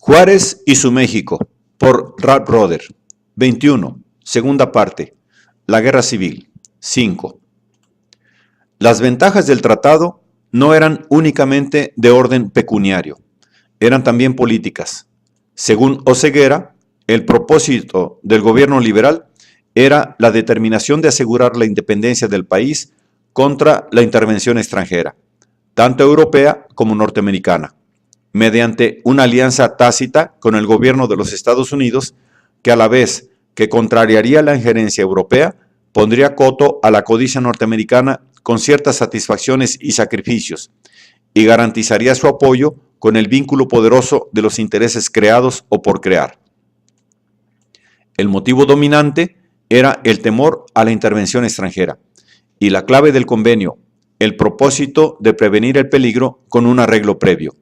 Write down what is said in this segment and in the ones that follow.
Juárez y su México, por Ralph Roder. 21. Segunda parte. La Guerra Civil. 5. Las ventajas del tratado no eran únicamente de orden pecuniario, eran también políticas. Según Oseguera, el propósito del gobierno liberal era la determinación de asegurar la independencia del país contra la intervención extranjera, tanto europea como norteamericana, mediante una alianza tácita con el gobierno de los Estados Unidos que, a la vez que contrariaría la injerencia europea, pondría coto a la codicia norteamericana con ciertas satisfacciones y sacrificios, y garantizaría su apoyo con el vínculo poderoso de los intereses creados o por crear. El motivo dominante era el temor a la intervención extranjera, y la clave del convenio, el propósito de prevenir el peligro con un arreglo previo.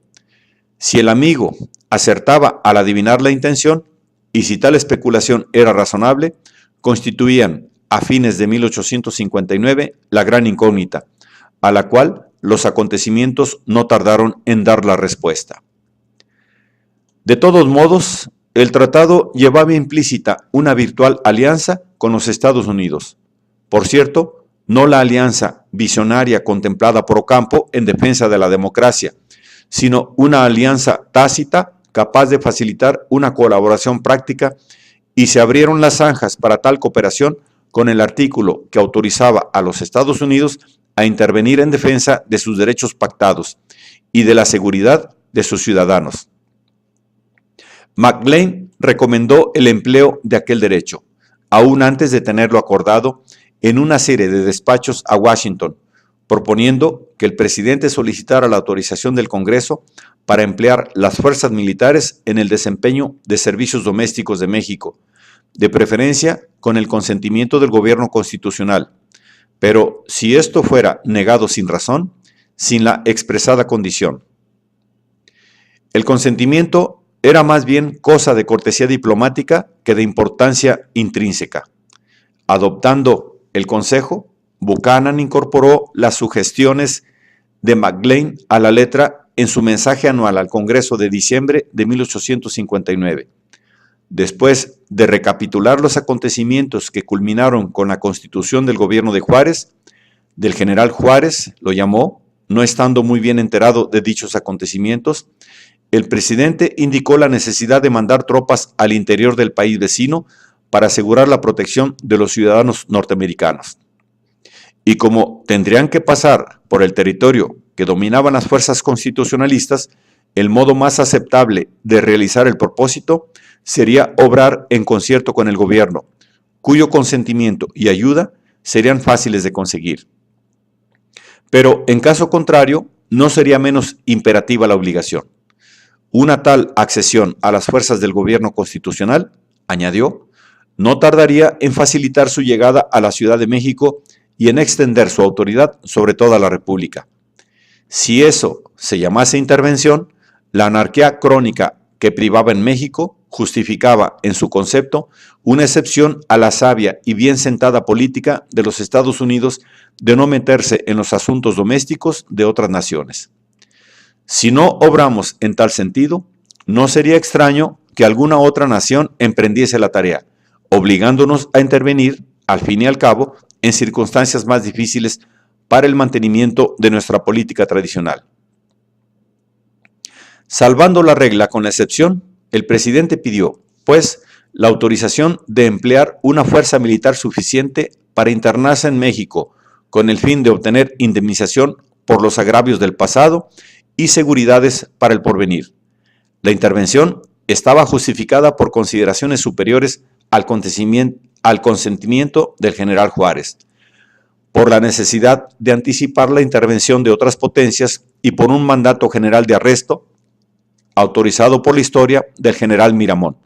Si el amigo acertaba al adivinar la intención, y si tal especulación era razonable, constituían a fines de 1859 la gran incógnita, a la cual los acontecimientos no tardaron en dar la respuesta. De todos modos, el tratado llevaba implícita una virtual alianza con los Estados Unidos. Por cierto, no la alianza visionaria contemplada por Ocampo en defensa de la democracia, sino una alianza tácita capaz de facilitar una colaboración práctica, y se abrieron las zanjas para tal cooperación con el artículo que autorizaba a los Estados Unidos a intervenir en defensa de sus derechos pactados y de la seguridad de sus ciudadanos. Maclean recomendó el empleo de aquel derecho, aún antes de tenerlo acordado, en una serie de despachos a Washington, proponiendo que el presidente solicitara la autorización del Congreso para emplear las fuerzas militares en el desempeño de servicios domésticos de México, de preferencia con el consentimiento del gobierno constitucional, pero si esto fuera negado sin razón, sin la expresada condición. El consentimiento era más bien cosa de cortesía diplomática que de importancia intrínseca. Adoptando el consejo, Buchanan incorporó las sugestiones de Maclean a la letra en su mensaje anual al Congreso de diciembre de 1859. Después de recapitular los acontecimientos que culminaron con la constitución del gobierno de Juárez, del general Juárez, lo llamó, no estando muy bien enterado de dichos acontecimientos, el presidente indicó la necesidad de mandar tropas al interior del país vecino para asegurar la protección de los ciudadanos norteamericanos. Y como tendrían que pasar por el territorio que dominaban las fuerzas constitucionalistas, el modo más aceptable de realizar el propósito sería obrar en concierto con el gobierno, cuyo consentimiento y ayuda serían fáciles de conseguir. Pero en caso contrario, no sería menos imperativa la obligación. Una tal accesión a las fuerzas del gobierno constitucional, añadió, no tardaría en facilitar su llegada a la Ciudad de México y en extender su autoridad sobre toda la República. Si eso se llamase intervención, la anarquía crónica que privaba en México justificaba en su concepto una excepción a la sabia y bien sentada política de los Estados Unidos de no meterse en los asuntos domésticos de otras naciones. Si no obramos en tal sentido, no sería extraño que alguna otra nación emprendiese la tarea, obligándonos a intervenir, al fin y al cabo, en circunstancias más difíciles para el mantenimiento de nuestra política tradicional. Salvando la regla con la excepción, el presidente pidió, pues, la autorización de emplear una fuerza militar suficiente para internarse en México con el fin de obtener indemnización por los agravios del pasado y seguridades para el porvenir. La intervención estaba justificada por consideraciones superiores al consentimiento del general Juárez, por la necesidad de anticipar la intervención de otras potencias y por un mandato general de arresto autorizado por la historia del general Miramón.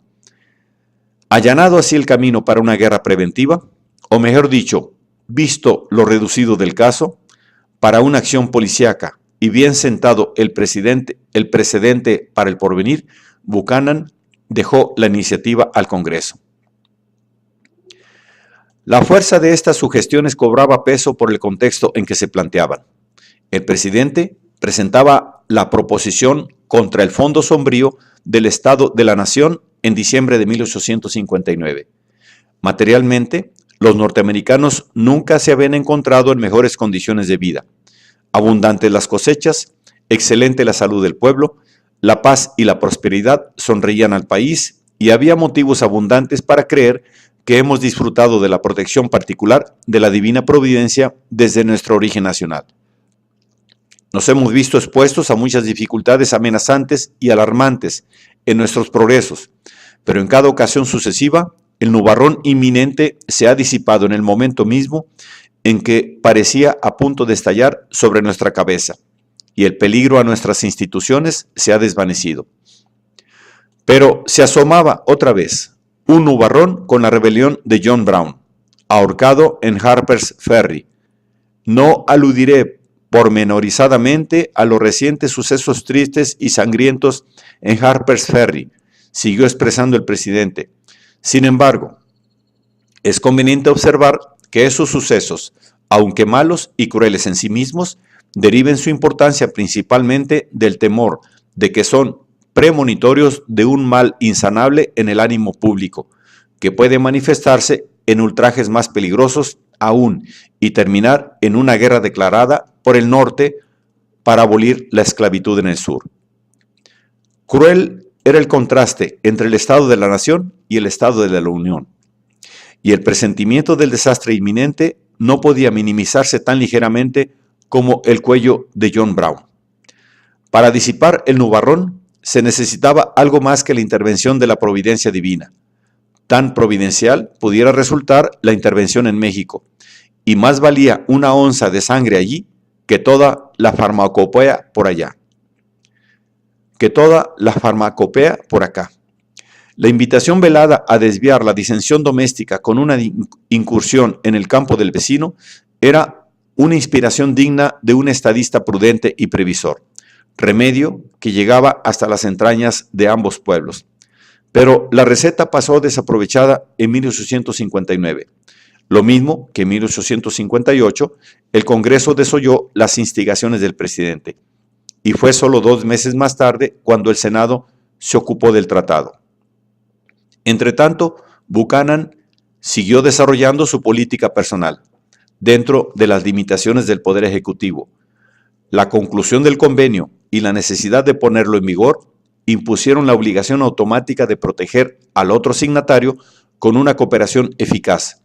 Allanado así el camino para una guerra preventiva, o mejor dicho, visto lo reducido del caso, para una acción policíaca y bien sentado el precedente para el porvenir, Buchanan dejó la iniciativa al Congreso. La fuerza de estas sugestiones cobraba peso por el contexto en que se planteaban. El presidente presentaba la proposición contra el fondo sombrío del Estado de la Nación en diciembre de 1859. Materialmente, los norteamericanos nunca se habían encontrado en mejores condiciones de vida. Abundantes las cosechas, excelente la salud del pueblo, la paz y la prosperidad sonreían al país y había motivos abundantes para creer que hemos disfrutado de la protección particular de la divina providencia desde nuestro origen nacional. Nos hemos visto expuestos a muchas dificultades amenazantes y alarmantes en nuestros progresos, pero en cada ocasión sucesiva, el nubarrón inminente se ha disipado en el momento mismo en que parecía a punto de estallar sobre nuestra cabeza, y el peligro a nuestras instituciones se ha desvanecido. Pero se asomaba otra vez un nubarrón con la rebelión de John Brown, ahorcado en Harper's Ferry. No aludiré pormenorizadamente a los recientes sucesos tristes y sangrientos en Harper's Ferry, siguió expresando el presidente. Sin embargo, es conveniente observar que esos sucesos, aunque malos y crueles en sí mismos, deriven su importancia principalmente del temor de que son premonitorios de un mal insanable en el ánimo público, que puede manifestarse en ultrajes más peligrosos aún y terminar en una guerra declarada por el norte para abolir la esclavitud en el sur. Cruel era el contraste entre el Estado de la Nación y el Estado de la Unión, y el presentimiento del desastre inminente no podía minimizarse tan ligeramente como el cuello de John Brown. Para disipar el nubarrón se necesitaba algo más que la intervención de la providencia divina. Tan providencial pudiera resultar la intervención en México, y más valía una onza de sangre allí que toda la farmacopea por allá. Por acá. La invitación velada a desviar la disensión doméstica con una incursión en el campo del vecino era una inspiración digna de un estadista prudente y previsor, remedio que llegaba hasta las entrañas de ambos pueblos. Pero la receta pasó desaprovechada en 1859. Lo mismo que en 1858, el Congreso desoyó las instigaciones del presidente, y fue solo 2 meses más tarde cuando el Senado se ocupó del tratado. Entretanto, Buchanan siguió desarrollando su política personal, dentro de las limitaciones del Poder Ejecutivo. La conclusión del convenio y la necesidad de ponerlo en vigor impusieron la obligación automática de proteger al otro signatario con una cooperación eficaz,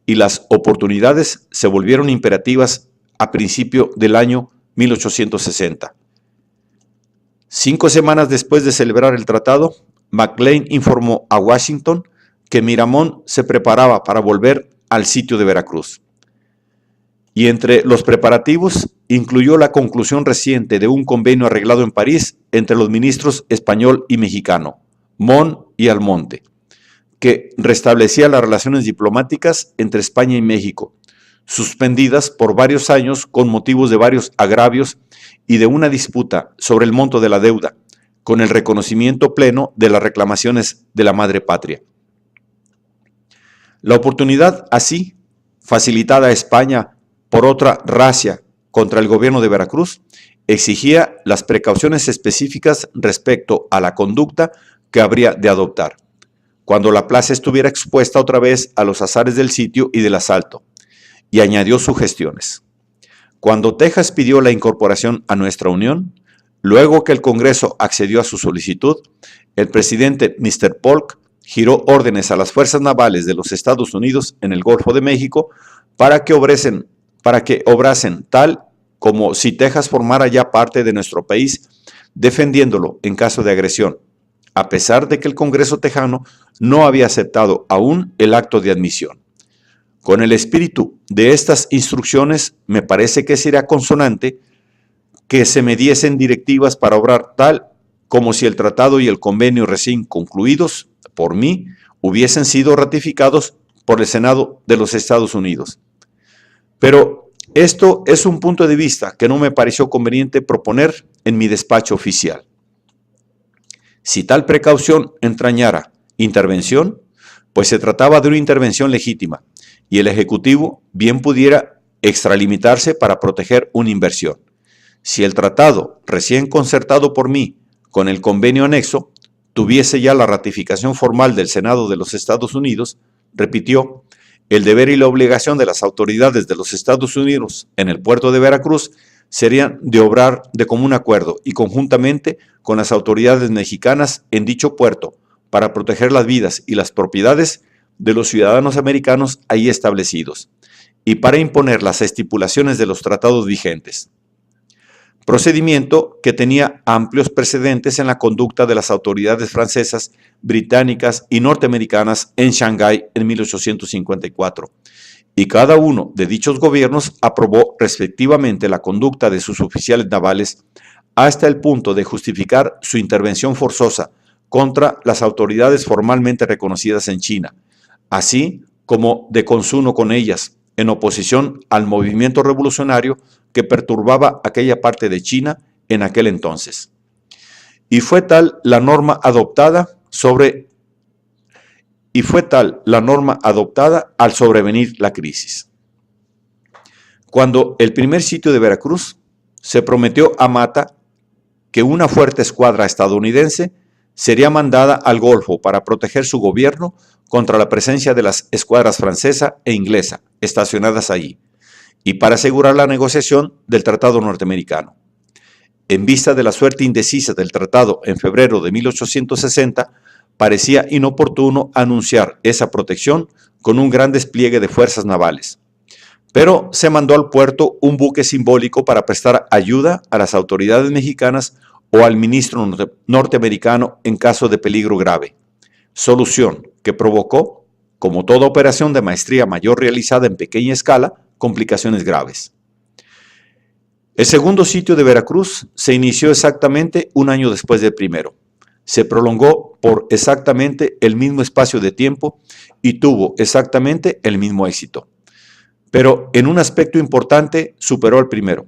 y las oportunidades se volvieron imperativas a principio del año 1860. 5 semanas después de celebrar el tratado, McLean informó a Washington que Miramón se preparaba para volver al sitio de Veracruz. Y entre los preparativos incluyó la conclusión reciente de un convenio arreglado en París entre los ministros español y mexicano, Mon y Almonte, que restablecía las relaciones diplomáticas entre España y México, suspendidas por varios años con motivos de varios agravios y de una disputa sobre el monto de la deuda, con el reconocimiento pleno de las reclamaciones de la madre patria. La oportunidad así, facilitada a España por otra racia contra el gobierno de Veracruz, exigía las precauciones específicas respecto a la conducta que habría de adoptar cuando la plaza estuviera expuesta otra vez a los azares del sitio y del asalto, y añadió sugestiones. Cuando Texas pidió la incorporación a nuestra unión, luego que el Congreso accedió a su solicitud, el presidente Mr. Polk giró órdenes a las fuerzas navales de los Estados Unidos en el Golfo de México para que obrasen tal como si Texas formara ya parte de nuestro país, defendiéndolo en caso de agresión, a pesar de que el Congreso tejano no había aceptado aún el acto de admisión. Con el espíritu de estas instrucciones, me parece que sería consonante que se me diesen directivas para obrar tal como si el tratado y el convenio recién concluidos por mí hubiesen sido ratificados por el Senado de los Estados Unidos. Pero esto es un punto de vista que no me pareció conveniente proponer en mi despacho oficial. Si tal precaución entrañara intervención, pues se trataba de una intervención legítima, y el Ejecutivo bien pudiera extralimitarse para proteger una inversión. Si el tratado recién concertado por mí con el convenio anexo tuviese ya la ratificación formal del Senado de los Estados Unidos, repitió, el deber y la obligación de las autoridades de los Estados Unidos en el puerto de Veracruz serían de obrar de común acuerdo y conjuntamente con las autoridades mexicanas en dicho puerto para proteger las vidas y las propiedades de los ciudadanos americanos ahí establecidos y para imponer las estipulaciones de los tratados vigentes. Procedimiento que tenía amplios precedentes en la conducta de las autoridades francesas, británicas y norteamericanas en Shanghái en 1854, y cada uno de dichos gobiernos aprobó respectivamente la conducta de sus oficiales navales hasta el punto de justificar su intervención forzosa contra las autoridades formalmente reconocidas en China, así como de consuno con ellas, en oposición al movimiento revolucionario que perturbaba aquella parte de China en aquel entonces. Y fue tal la norma adoptada al sobrevenir la crisis. Cuando el primer sitio de Veracruz, se prometió a Mata que una fuerte escuadra estadounidense sería mandada al Golfo para proteger su gobierno contra la presencia de las escuadras francesa e inglesa estacionadas allí, y para asegurar la negociación del tratado norteamericano. En vista de la suerte indecisa del tratado en febrero de 1860, parecía inoportuno anunciar esa protección con un gran despliegue de fuerzas navales. Pero se mandó al puerto un buque simbólico para prestar ayuda a las autoridades mexicanas o al ministro norteamericano en caso de peligro grave. Solución que provocó, como toda operación de maestría mayor realizada en pequeña escala, complicaciones graves. El segundo sitio de Veracruz se inició exactamente un año después del primero. Se prolongó por exactamente el mismo espacio de tiempo y tuvo exactamente el mismo éxito. Pero en un aspecto importante superó al primero.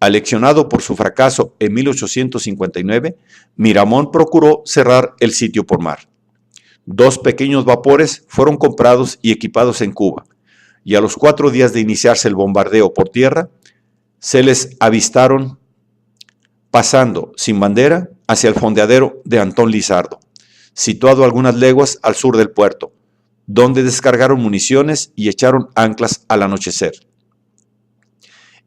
Aleccionado por su fracaso en 1859, Miramón procuró cerrar el sitio por mar. 2 pequeños vapores fueron comprados y equipados en Cuba, y a los 4 días de iniciarse el bombardeo por tierra, se les avistaron pasando sin bandera hacia el fondeadero de Antón Lizardo, situado a algunas leguas al sur del puerto, donde descargaron municiones y echaron anclas al anochecer.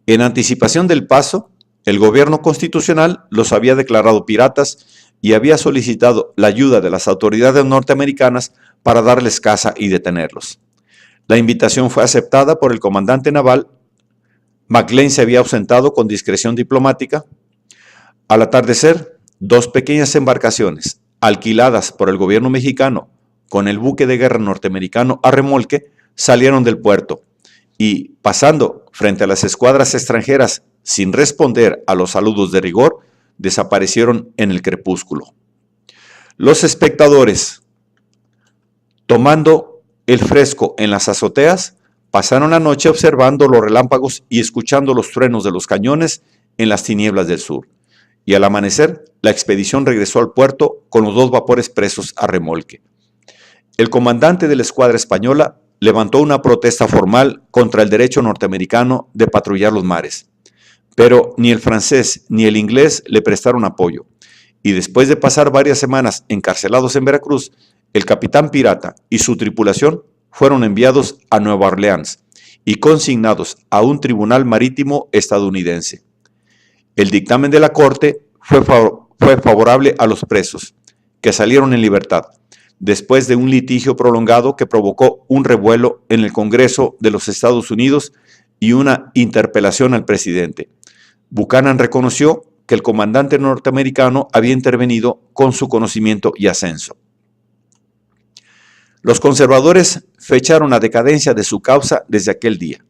En anticipación del paso, el gobierno constitucional los había declarado piratas y había solicitado la ayuda de las autoridades norteamericanas para darles caza y detenerlos. La invitación fue aceptada por el comandante naval. McLean se había ausentado con discreción diplomática. Al atardecer, 2 pequeñas embarcaciones, alquiladas por el gobierno mexicano con el buque de guerra norteamericano a remolque, salieron del puerto y, pasando frente a las escuadras extranjeras sin responder a los saludos de rigor, desaparecieron en el crepúsculo. Los espectadores, tomando el fresco en las azoteas, pasaron la noche observando los relámpagos y escuchando los truenos de los cañones en las tinieblas del sur. Y al amanecer, la expedición regresó al puerto con los 2 vapores presos a remolque. El comandante de la escuadra española levantó una protesta formal contra el derecho norteamericano de patrullar los mares, pero ni el francés ni el inglés le prestaron apoyo, y después de pasar varias semanas encarcelados en Veracruz, el capitán pirata y su tripulación fueron enviados a Nueva Orleans y consignados a un tribunal marítimo estadounidense. El dictamen de la corte fue favorable a los presos, que salieron en libertad, después de un litigio prolongado que provocó un revuelo en el Congreso de los Estados Unidos y una interpelación al presidente. Buchanan reconoció que el comandante norteamericano había intervenido con su conocimiento y ascenso. Los conservadores fecharon la decadencia de su causa desde aquel día.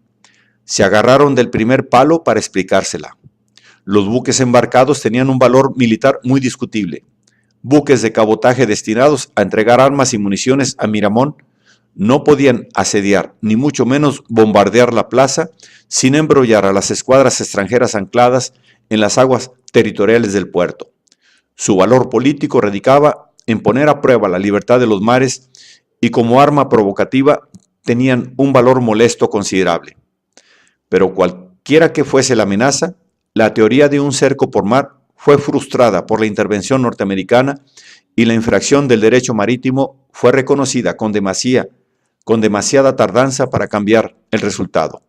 Se agarraron del primer palo para explicársela. Los buques embarcados tenían un valor militar muy discutible. Buques de cabotaje destinados a entregar armas y municiones a Miramón no podían asediar, ni mucho menos bombardear la plaza sin embrollar a las escuadras extranjeras ancladas en las aguas territoriales del puerto. Su valor político radicaba en poner a prueba la libertad de los mares y como arma provocativa tenían un valor molesto considerable. Pero cualquiera que fuese la amenaza, la teoría de un cerco por mar fue frustrada por la intervención norteamericana y la infracción del derecho marítimo fue reconocida con demasiada tardanza para cambiar el resultado.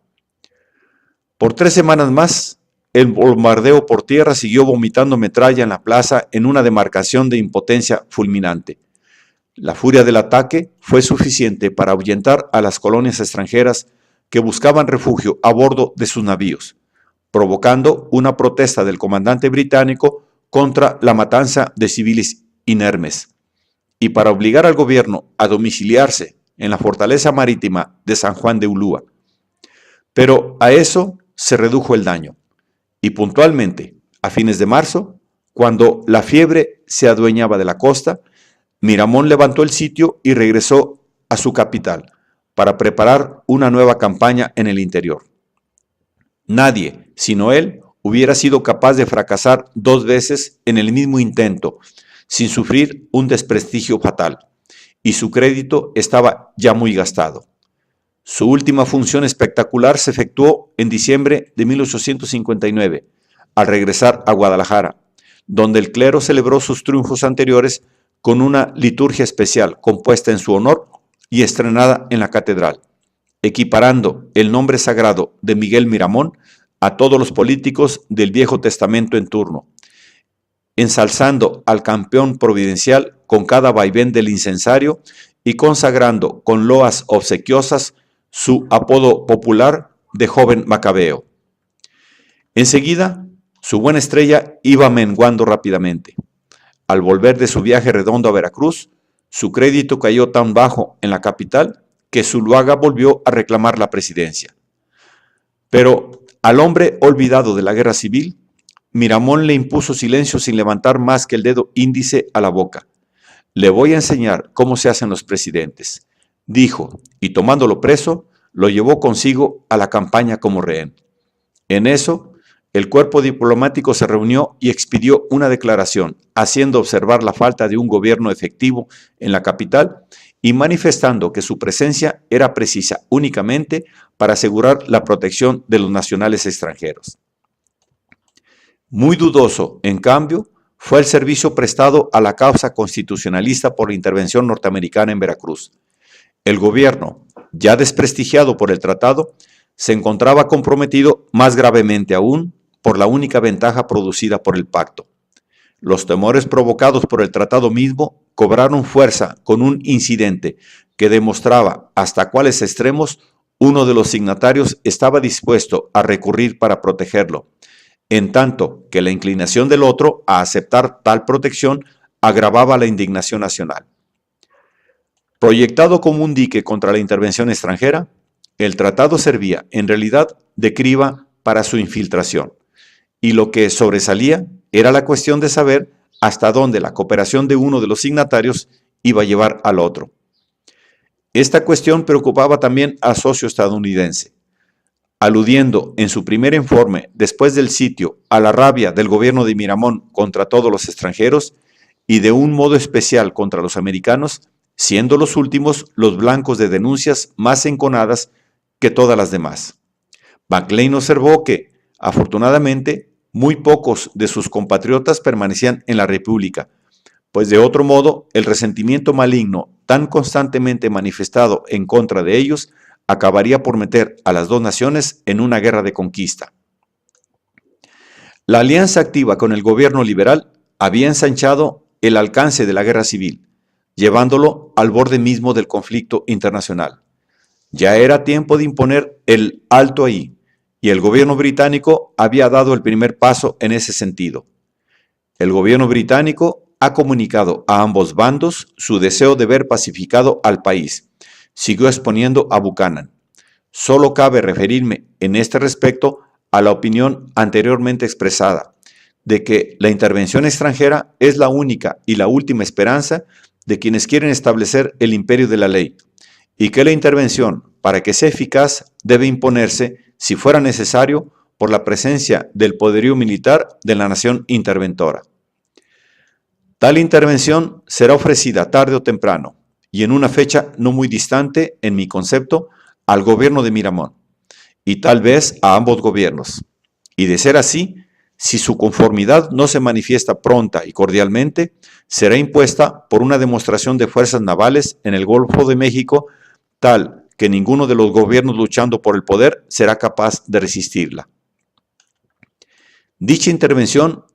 Por 3 semanas más, el bombardeo por tierra siguió vomitando metralla en la plaza en una demarcación de impotencia fulminante. La furia del ataque fue suficiente para ahuyentar a las colonias extranjeras que buscaban refugio a bordo de sus navíos, provocando una protesta del comandante británico contra la matanza de civiles inermes, y para obligar al gobierno a domiciliarse en la fortaleza marítima de San Juan de Ulúa. Pero a eso se redujo el daño, y puntualmente, a fines de marzo, cuando la fiebre se adueñaba de la costa, Miramón levantó el sitio y regresó a su capital para preparar una nueva campaña en el interior. Nadie, sino él, hubiera sido capaz de fracasar 2 veces en el mismo intento, sin sufrir un desprestigio fatal, y su crédito estaba ya muy gastado. Su última función espectacular se efectuó en diciembre de 1859, al regresar a Guadalajara, donde el clero celebró sus triunfos anteriores con una liturgia especial compuesta en su honor y estrenada en la catedral, equiparando el nombre sagrado de Miguel Miramón a todos los políticos del Viejo Testamento en turno, ensalzando al campeón providencial con cada vaivén del incensario y consagrando con loas obsequiosas su apodo popular de joven macabeo. Enseguida, su buena estrella iba menguando rápidamente. Al volver de su viaje redondo a Veracruz, su crédito cayó tan bajo en la capital que Zuluaga volvió a reclamar la presidencia. Pero al hombre olvidado de la guerra civil, Miramón le impuso silencio sin levantar más que el dedo índice a la boca. Le voy a enseñar cómo se hacen los presidentes, dijo, y tomándolo preso, lo llevó consigo a la campaña como rehén. En eso, el cuerpo diplomático se reunió y expidió una declaración, haciendo observar la falta de un gobierno efectivo en la capital y manifestando que su presencia era precisa únicamente para asegurar la protección de los nacionales extranjeros. Muy dudoso, en cambio, fue el servicio prestado a la causa constitucionalista por la intervención norteamericana en Veracruz. El gobierno, ya desprestigiado por el tratado, se encontraba comprometido más gravemente aún por la única ventaja producida por el pacto. Los temores provocados por el tratado mismo cobraron fuerza con un incidente que demostraba hasta cuáles extremos uno de los signatarios estaba dispuesto a recurrir para protegerlo, en tanto que la inclinación del otro a aceptar tal protección agravaba la indignación nacional. Proyectado como un dique contra la intervención extranjera, el tratado servía en realidad de criba para su infiltración, y lo que sobresalía era la cuestión de saber hasta dónde la cooperación de uno de los signatarios iba a llevar al otro. Esta cuestión preocupaba también al socio estadounidense. Aludiendo en su primer informe después del sitio a la rabia del gobierno de Miramón contra todos los extranjeros y de un modo especial contra los americanos, siendo los últimos los blancos de denuncias más enconadas que todas las demás. Maclean observó que, afortunadamente, muy pocos de sus compatriotas permanecían en la República, pues de otro modo el resentimiento maligno tan constantemente manifestado en contra de ellos acabaría por meter a las dos naciones en una guerra de conquista. La alianza activa con el gobierno liberal había ensanchado el alcance de la guerra civil, llevándolo al borde mismo del conflicto internacional. Ya era tiempo de imponer el alto ahí, y el gobierno británico había dado el primer paso en ese sentido. El gobierno británico ha comunicado a ambos bandos su deseo de ver pacificado al país. Siguió exponiendo a Buchanan. Solo cabe referirme en este respecto a la opinión anteriormente expresada, de que la intervención extranjera es la única y la última esperanza de quienes quieren establecer el imperio de la ley, y que la intervención, para que sea eficaz, debe imponerse, si fuera necesario, por la presencia del poderío militar de la nación interventora. Tal intervención será ofrecida tarde o temprano, y en una fecha no muy distante, en mi concepto, al gobierno de Miramón, y tal vez a ambos gobiernos. Y de ser así, Si su conformidad no se manifiesta pronta y cordialmente, será impuesta por una demostración de fuerzas navales en el Golfo de México tal que ninguno de los gobiernos luchando por el poder será capaz de resistirla. Dicha intervención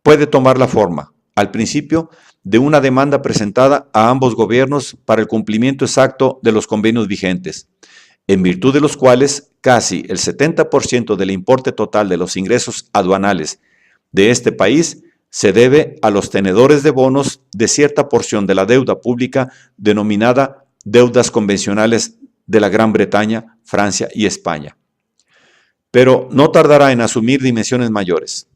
puede tomar la forma, al principio, de una demanda presentada a ambos gobiernos para el cumplimiento exacto de los convenios vigentes, en virtud de los cuales casi el 70% del importe total de los ingresos aduanales de este país se debe a los tenedores de bonos de cierta porción de la deuda pública denominada deudas convencionales de la Gran Bretaña, Francia y España. Pero no tardará en asumir dimensiones mayores,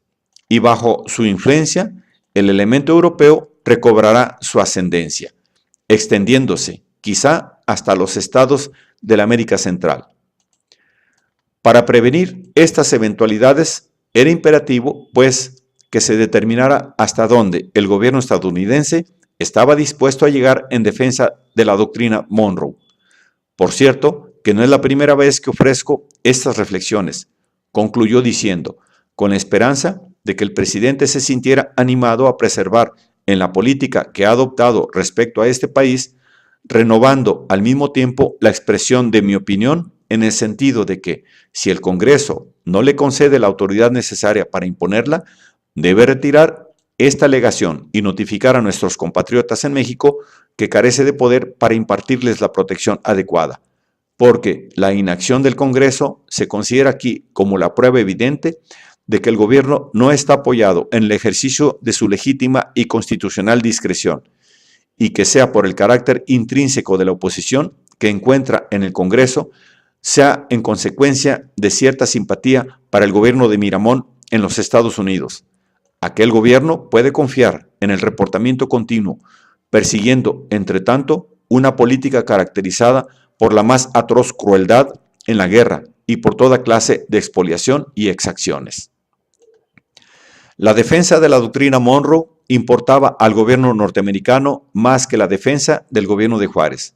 y bajo su influencia, el elemento europeo recobrará su ascendencia, extendiéndose quizá hasta los estados de la América Central. Para prevenir estas eventualidades, era imperativo, pues, que se determinara hasta dónde el gobierno estadounidense estaba dispuesto a llegar en defensa de la doctrina Monroe. Por cierto, que no es la primera vez que ofrezco estas reflexiones, concluyó diciendo, con la esperanza de que el presidente se sintiera animado a preservar en la política que ha adoptado respecto a este país, renovando al mismo tiempo la expresión de mi opinión en el sentido de que, si el Congreso no le concede la autoridad necesaria para imponerla, debe retirar esta alegación y notificar a nuestros compatriotas en México que carece de poder para impartirles la protección adecuada, porque la inacción del Congreso se considera aquí como la prueba evidente de que el gobierno no está apoyado en el ejercicio de su legítima y constitucional discreción, y que sea por el carácter intrínseco de la oposición que encuentra en el Congreso, sea en consecuencia de cierta simpatía para el gobierno de Miramón en los Estados Unidos. Aquel gobierno puede confiar en el reportamiento continuo, persiguiendo, entre tanto, una política caracterizada por la más atroz crueldad en la guerra y por toda clase de expoliación y exacciones. La defensa de la doctrina Monroe importaba al gobierno norteamericano más que la defensa del gobierno de Juárez,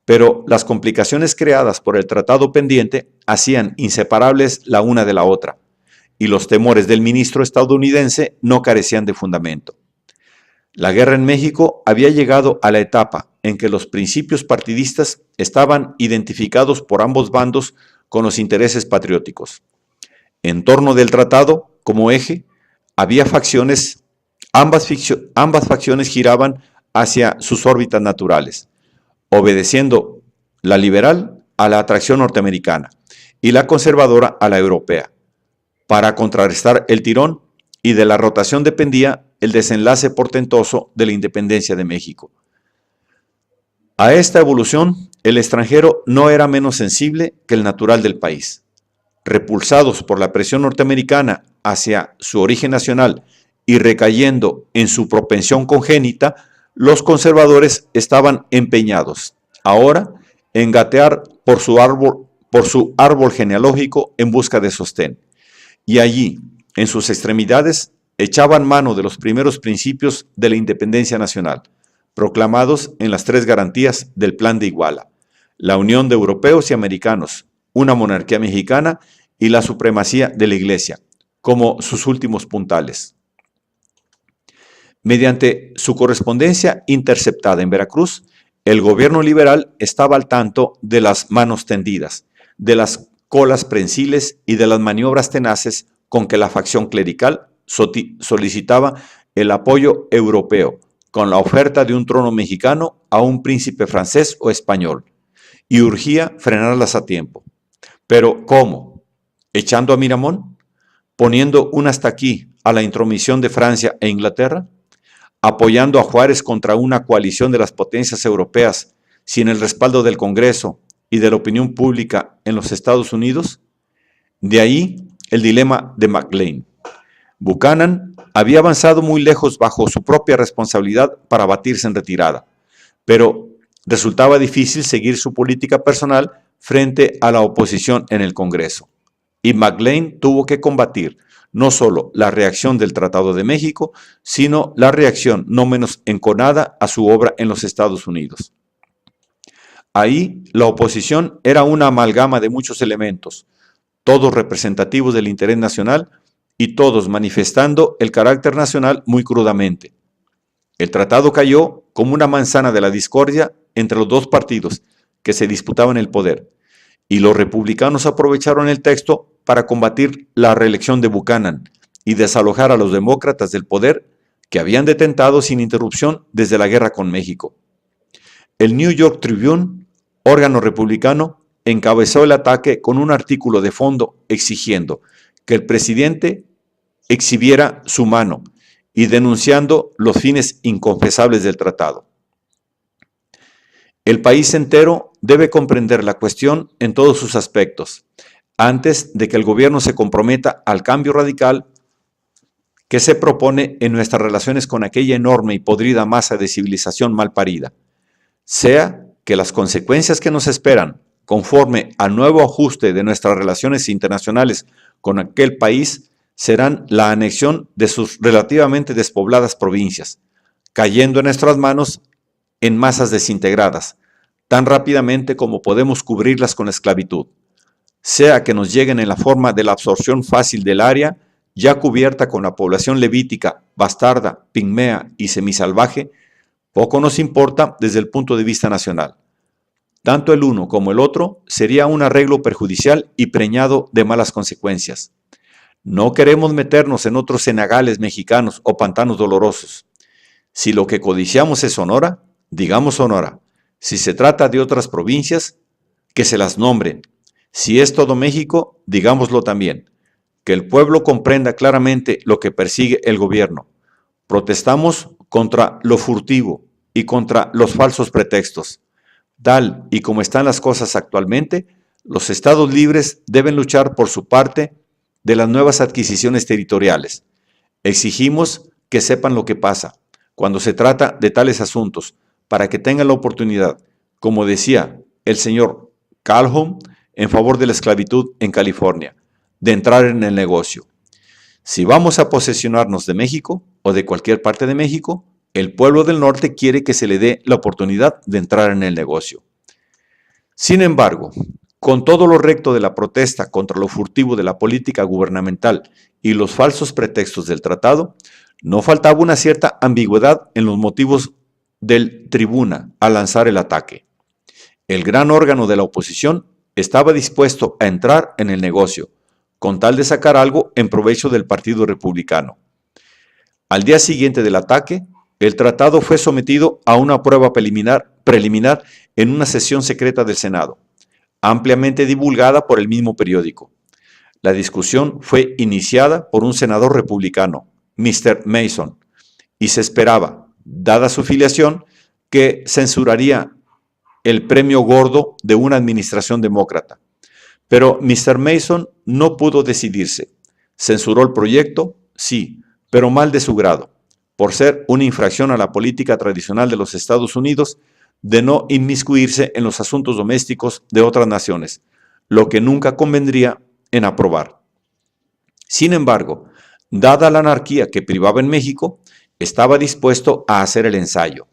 pero las complicaciones creadas por el tratado pendiente hacían inseparables la una de la otra, y los temores del ministro estadounidense no carecían de fundamento. La guerra en México había llegado a la etapa en que los principios partidistas estaban identificados por ambos bandos con los intereses patrióticos. En torno del tratado, como eje, había facciones, ambas facciones giraban hacia sus órbitas naturales, obedeciendo la liberal a la atracción norteamericana y la conservadora a la europea. Para contrarrestar el tirón, y de la rotación dependía el desenlace portentoso de la independencia de México. A esta evolución, el extranjero no era menos sensible que el natural del país. Repulsados por la presión norteamericana hacia su origen nacional y recayendo en su propensión congénita, los conservadores estaban empeñados, ahora, en gatear por su árbol genealógico en busca de sostén. Y allí, en sus extremidades, echaban mano de los primeros principios de la independencia nacional, proclamados en las tres garantías del Plan de Iguala: la unión de europeos y americanos, una monarquía mexicana y la supremacía de la Iglesia, como sus últimos puntales. Mediante su correspondencia interceptada en Veracruz, el gobierno liberal estaba al tanto de las manos tendidas, de las colas prensiles y de las maniobras tenaces con que la facción clerical solicitaba el apoyo europeo con la oferta de un trono mexicano a un príncipe francés o español, y urgía frenarlas a tiempo. Pero ¿cómo? ¿Echando a Miramón? ¿Poniendo un hasta aquí a la intromisión de Francia e Inglaterra? ¿Apoyando a Juárez contra una coalición de las potencias europeas sin el respaldo del Congreso y de la opinión pública en los Estados Unidos? De ahí el dilema de McLean. Buchanan había avanzado muy lejos bajo su propia responsabilidad para batirse en retirada, pero resultaba difícil seguir su política personal frente a la oposición en el Congreso. Y McLean tuvo que combatir no solo la reacción del Tratado de México, sino la reacción no menos enconada a su obra en los Estados Unidos. Ahí la oposición era una amalgama de muchos elementos, todos representativos del interés nacional y todos manifestando el carácter nacional muy crudamente. El tratado cayó como una manzana de la discordia entre los dos partidos que se disputaban el poder, y los republicanos aprovecharon el texto para combatir la reelección de Buchanan y desalojar a los demócratas del poder que habían detentado sin interrupción desde la guerra con México. El New York Tribune, órgano republicano, encabezó el ataque con un artículo de fondo exigiendo que el presidente exhibiera su mano y denunciando los fines inconfesables del tratado. El país entero debe comprender la cuestión en todos sus aspectos, antes de que el gobierno se comprometa al cambio radical que se propone en nuestras relaciones con aquella enorme y podrida masa de civilización mal parida. Sea que las consecuencias que nos esperan, conforme al nuevo ajuste de nuestras relaciones internacionales con aquel país, serán la anexión de sus relativamente despobladas provincias, cayendo en nuestras manos en masas desintegradas, tan rápidamente como podemos cubrirlas con la esclavitud. Sea que nos lleguen en la forma de la absorción fácil del área, ya cubierta con la población levítica, bastarda, pigmea y semisalvaje, poco nos importa desde el punto de vista nacional. Tanto el uno como el otro sería un arreglo perjudicial y preñado de malas consecuencias. No queremos meternos en otros cenagales mexicanos o pantanos dolorosos. Si lo que codiciamos es Sonora, digamos Sonora. Si se trata de otras provincias, que se las nombren. Si es todo México, digámoslo también. Que el pueblo comprenda claramente lo que persigue el gobierno. Protestamos contra lo furtivo y contra los falsos pretextos. Tal y como están las cosas actualmente, los estados libres deben luchar por su parte de las nuevas adquisiciones territoriales. Exigimos que sepan lo que pasa cuando se trata de tales asuntos, para que tengan la oportunidad, como decía el señor Calhoun, en favor de la esclavitud en California, de entrar en el negocio. Si vamos a posesionarnos de México o de cualquier parte de México, el pueblo del norte quiere que se le dé la oportunidad de entrar en el negocio. Sin embargo, con todo lo recto de la protesta contra lo furtivo de la política gubernamental y los falsos pretextos del tratado, no faltaba una cierta ambigüedad en los motivos del Tribuna al lanzar el ataque. El gran órgano de la oposición estaba dispuesto a entrar en el negocio, con tal de sacar algo en provecho del Partido Republicano. Al día siguiente del ataque, el tratado fue sometido a una prueba preliminar en una sesión secreta del Senado, ampliamente divulgada por el mismo periódico. La discusión fue iniciada por un senador republicano, Mr. Mason, y se esperaba, dada su filiación, que censuraría el premio gordo de una administración demócrata. Pero Mr. Mason no pudo decidirse. Censuró el proyecto, sí, pero mal de su grado, por ser una infracción a la política tradicional de los Estados Unidos de no inmiscuirse en los asuntos domésticos de otras naciones, lo que nunca convendría en aprobar. Sin embargo, dada la anarquía que privaba en México, estaba dispuesto a hacer el ensayo.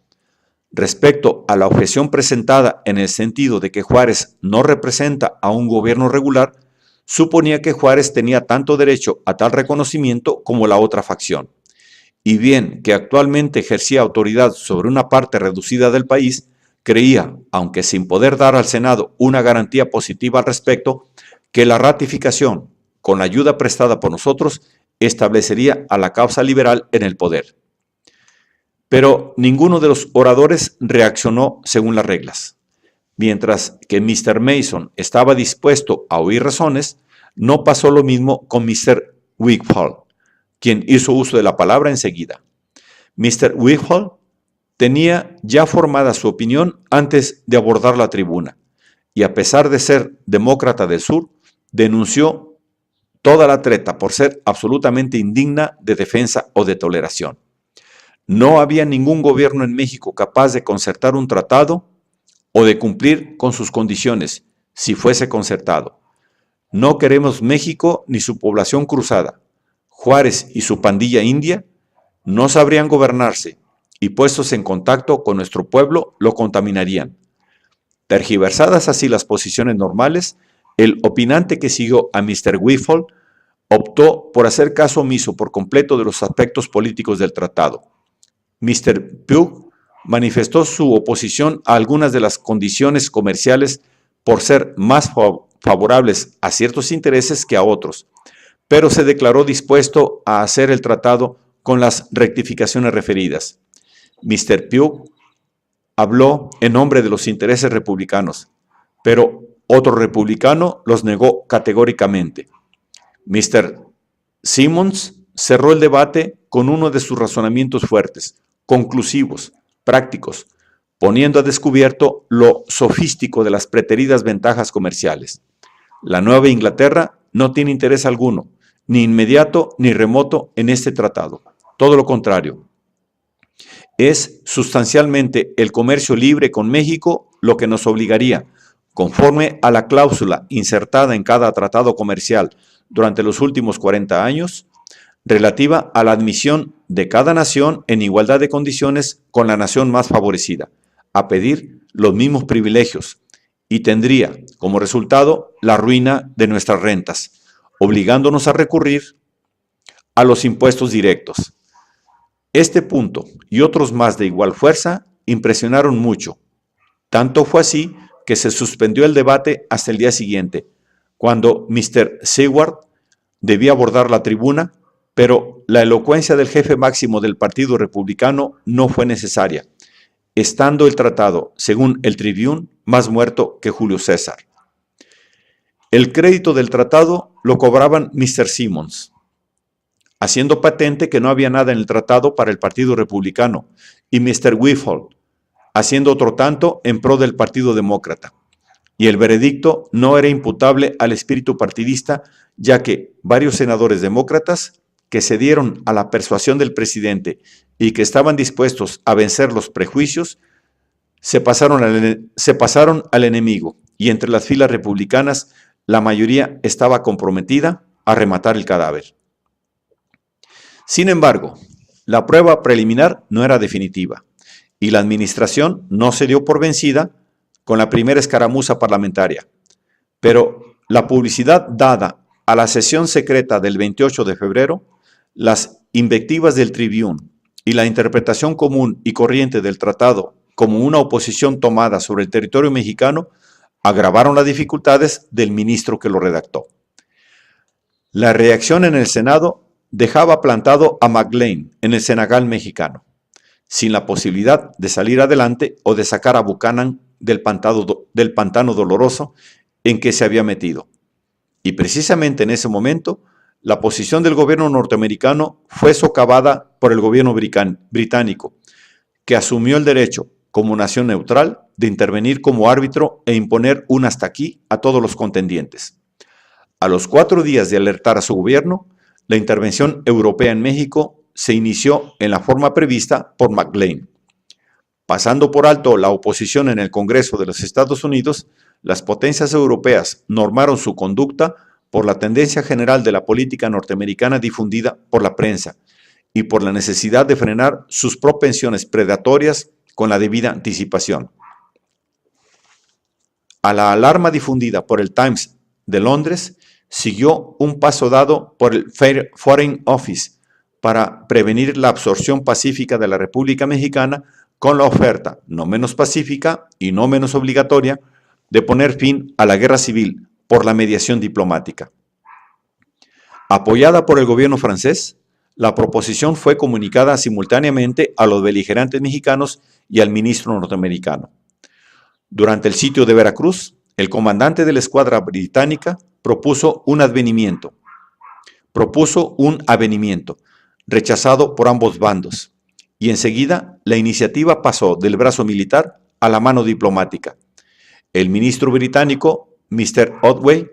Respecto a la objeción presentada en el sentido de que Juárez no representa a un gobierno regular, suponía que Juárez tenía tanto derecho a tal reconocimiento como la otra facción. Y bien que actualmente ejercía autoridad sobre una parte reducida del país, creía, aunque sin poder dar al Senado una garantía positiva al respecto, que la ratificación, con la ayuda prestada por nosotros, establecería a la causa liberal en el poder. Pero ninguno de los oradores reaccionó según las reglas. Mientras que Mr. Mason estaba dispuesto a oír razones, no pasó lo mismo con Mr. Wigfall, quien hizo uso de la palabra enseguida. Mr. Wigfall tenía ya formada su opinión antes de abordar la tribuna, y a pesar de ser demócrata del sur, denunció toda la treta por ser absolutamente indigna de defensa o de toleración. No había ningún gobierno en México capaz de concertar un tratado o de cumplir con sus condiciones si fuese concertado. No queremos México ni su población cruzada. Juárez y su pandilla india no sabrían gobernarse y puestos en contacto con nuestro pueblo lo contaminarían. Tergiversadas así las posiciones normales, el opinante que siguió a Mr. Wigfall optó por hacer caso omiso por completo de los aspectos políticos del tratado. Mr. Pugh manifestó su oposición a algunas de las condiciones comerciales por ser más favorables a ciertos intereses que a otros, pero se declaró dispuesto a hacer el tratado con las rectificaciones referidas. Mr. Pugh habló en nombre de los intereses republicanos, pero otro republicano los negó categóricamente. Mr. Simmons cerró el debate con uno de sus razonamientos fuertes, conclusivos, prácticos, poniendo a descubierto lo sofístico de las preteridas ventajas comerciales. La Nueva Inglaterra no tiene interés alguno, ni inmediato ni remoto, en este tratado. Todo lo contrario. Es sustancialmente el comercio libre con México lo que nos obligaría, conforme a la cláusula insertada en cada tratado comercial durante los últimos 40 años, relativa a la admisión de cada nación en igualdad de condiciones con la nación más favorecida, a pedir los mismos privilegios, y tendría como resultado la ruina de nuestras rentas, obligándonos a recurrir a los impuestos directos. Este punto y otros más de igual fuerza impresionaron mucho. Tanto fue así que se suspendió el debate hasta el día siguiente, cuando Mr. Seward debía abordar la tribuna, pero la elocuencia del jefe máximo del Partido Republicano no fue necesaria, estando el tratado, según el Tribune, más muerto que Julio César. El crédito del tratado lo cobraban Mr. Simmons, haciendo patente que no había nada en el tratado para el Partido Republicano, y Mr. Wigfall, haciendo otro tanto en pro del Partido Demócrata. Y el veredicto no era imputable al espíritu partidista, ya que varios senadores demócratas que cedieron a la persuasión del presidente y que estaban dispuestos a vencer los prejuicios, se pasaron al enemigo, y entre las filas republicanas la mayoría estaba comprometida a rematar el cadáver. Sin embargo, la prueba preliminar no era definitiva, y la administración no se dio por vencida con la primera escaramuza parlamentaria. Pero la publicidad dada a la sesión secreta del 28 de febrero, las invectivas del Tribune y la interpretación común y corriente del tratado como una oposición tomada sobre el territorio mexicano agravaron las dificultades del ministro que lo redactó. La reacción en el Senado dejaba plantado a McLean en el Senegal mexicano, sin la posibilidad de salir adelante o de sacar a Buchanan del pantano doloroso en que se había metido. Y precisamente en ese momento, la posición del gobierno norteamericano fue socavada por el gobierno británico, que asumió el derecho, como nación neutral, de intervenir como árbitro e imponer un hasta aquí a todos los contendientes. A los 4 días de alertar a su gobierno, la intervención europea en México se inició en la forma prevista por McLean. Pasando por alto la oposición en el Congreso de los Estados Unidos, las potencias europeas normaron su conducta por la tendencia general de la política norteamericana difundida por la prensa y por la necesidad de frenar sus propensiones predatorias con la debida anticipación. A la alarma difundida por el Times de Londres siguió un paso dado por el Foreign Office para prevenir la absorción pacífica de la República Mexicana con la oferta, no menos pacífica y no menos obligatoria, de poner fin a la guerra civil por la mediación diplomática. Apoyada por el gobierno francés, la proposición fue comunicada simultáneamente a los beligerantes mexicanos y al ministro norteamericano. Durante el sitio de Veracruz, el comandante de la escuadra británica propuso un avenimiento, rechazado por ambos bandos, y enseguida la iniciativa pasó del brazo militar a la mano diplomática. El ministro británico, Mr. Otway,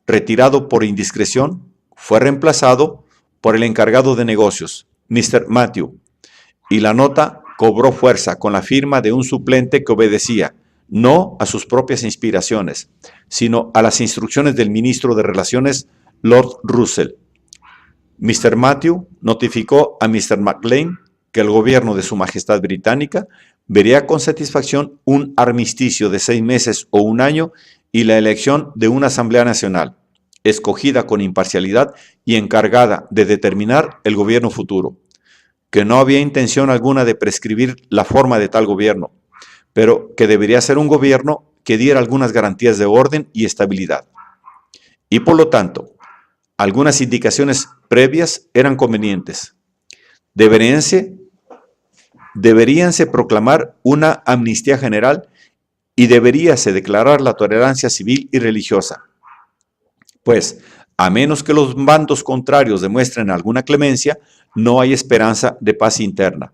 retirado por indiscreción, fue reemplazado por el encargado de negocios, Mr. Matthew, y la nota cobró fuerza con la firma de un suplente que obedecía no a sus propias inspiraciones, sino a las instrucciones del ministro de Relaciones, Lord Russell. Mr. Matthew notificó a Mr. McLean que el gobierno de Su Majestad Británica vería con satisfacción un armisticio de 6 meses o un año y la elección de una Asamblea Nacional, escogida con imparcialidad y encargada de determinar el gobierno futuro, que no había intención alguna de prescribir la forma de tal gobierno, pero que debería ser un gobierno que diera algunas garantías de orden y estabilidad. Y por lo tanto, algunas indicaciones previas eran convenientes. Deberíanse proclamar una amnistía general y deberíase declarar la tolerancia civil y religiosa, pues, a menos que los bandos contrarios demuestren alguna clemencia, no hay esperanza de paz interna.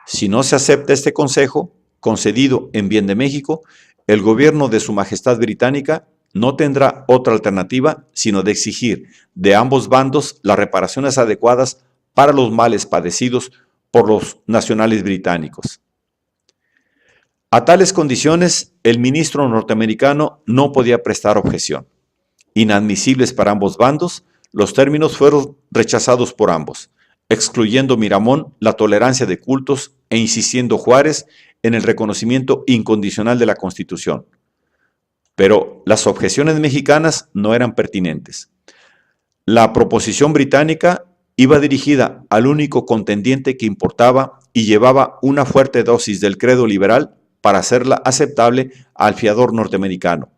Si no se acepta este consejo, concedido en bien de México, el gobierno de Su Majestad Británica no tendrá otra alternativa sino de exigir de ambos bandos las reparaciones adecuadas para los males padecidos por los nacionales británicos. A tales condiciones, el ministro norteamericano no podía prestar objeción. Inadmisibles para ambos bandos, los términos fueron rechazados por ambos, excluyendo Miramón la tolerancia de cultos e insistiendo Juárez en el reconocimiento incondicional de la Constitución. Pero las objeciones mexicanas no eran pertinentes. La proposición británica iba dirigida al único contendiente que importaba y llevaba una fuerte dosis del credo liberal para hacerla aceptable al fiador norteamericano.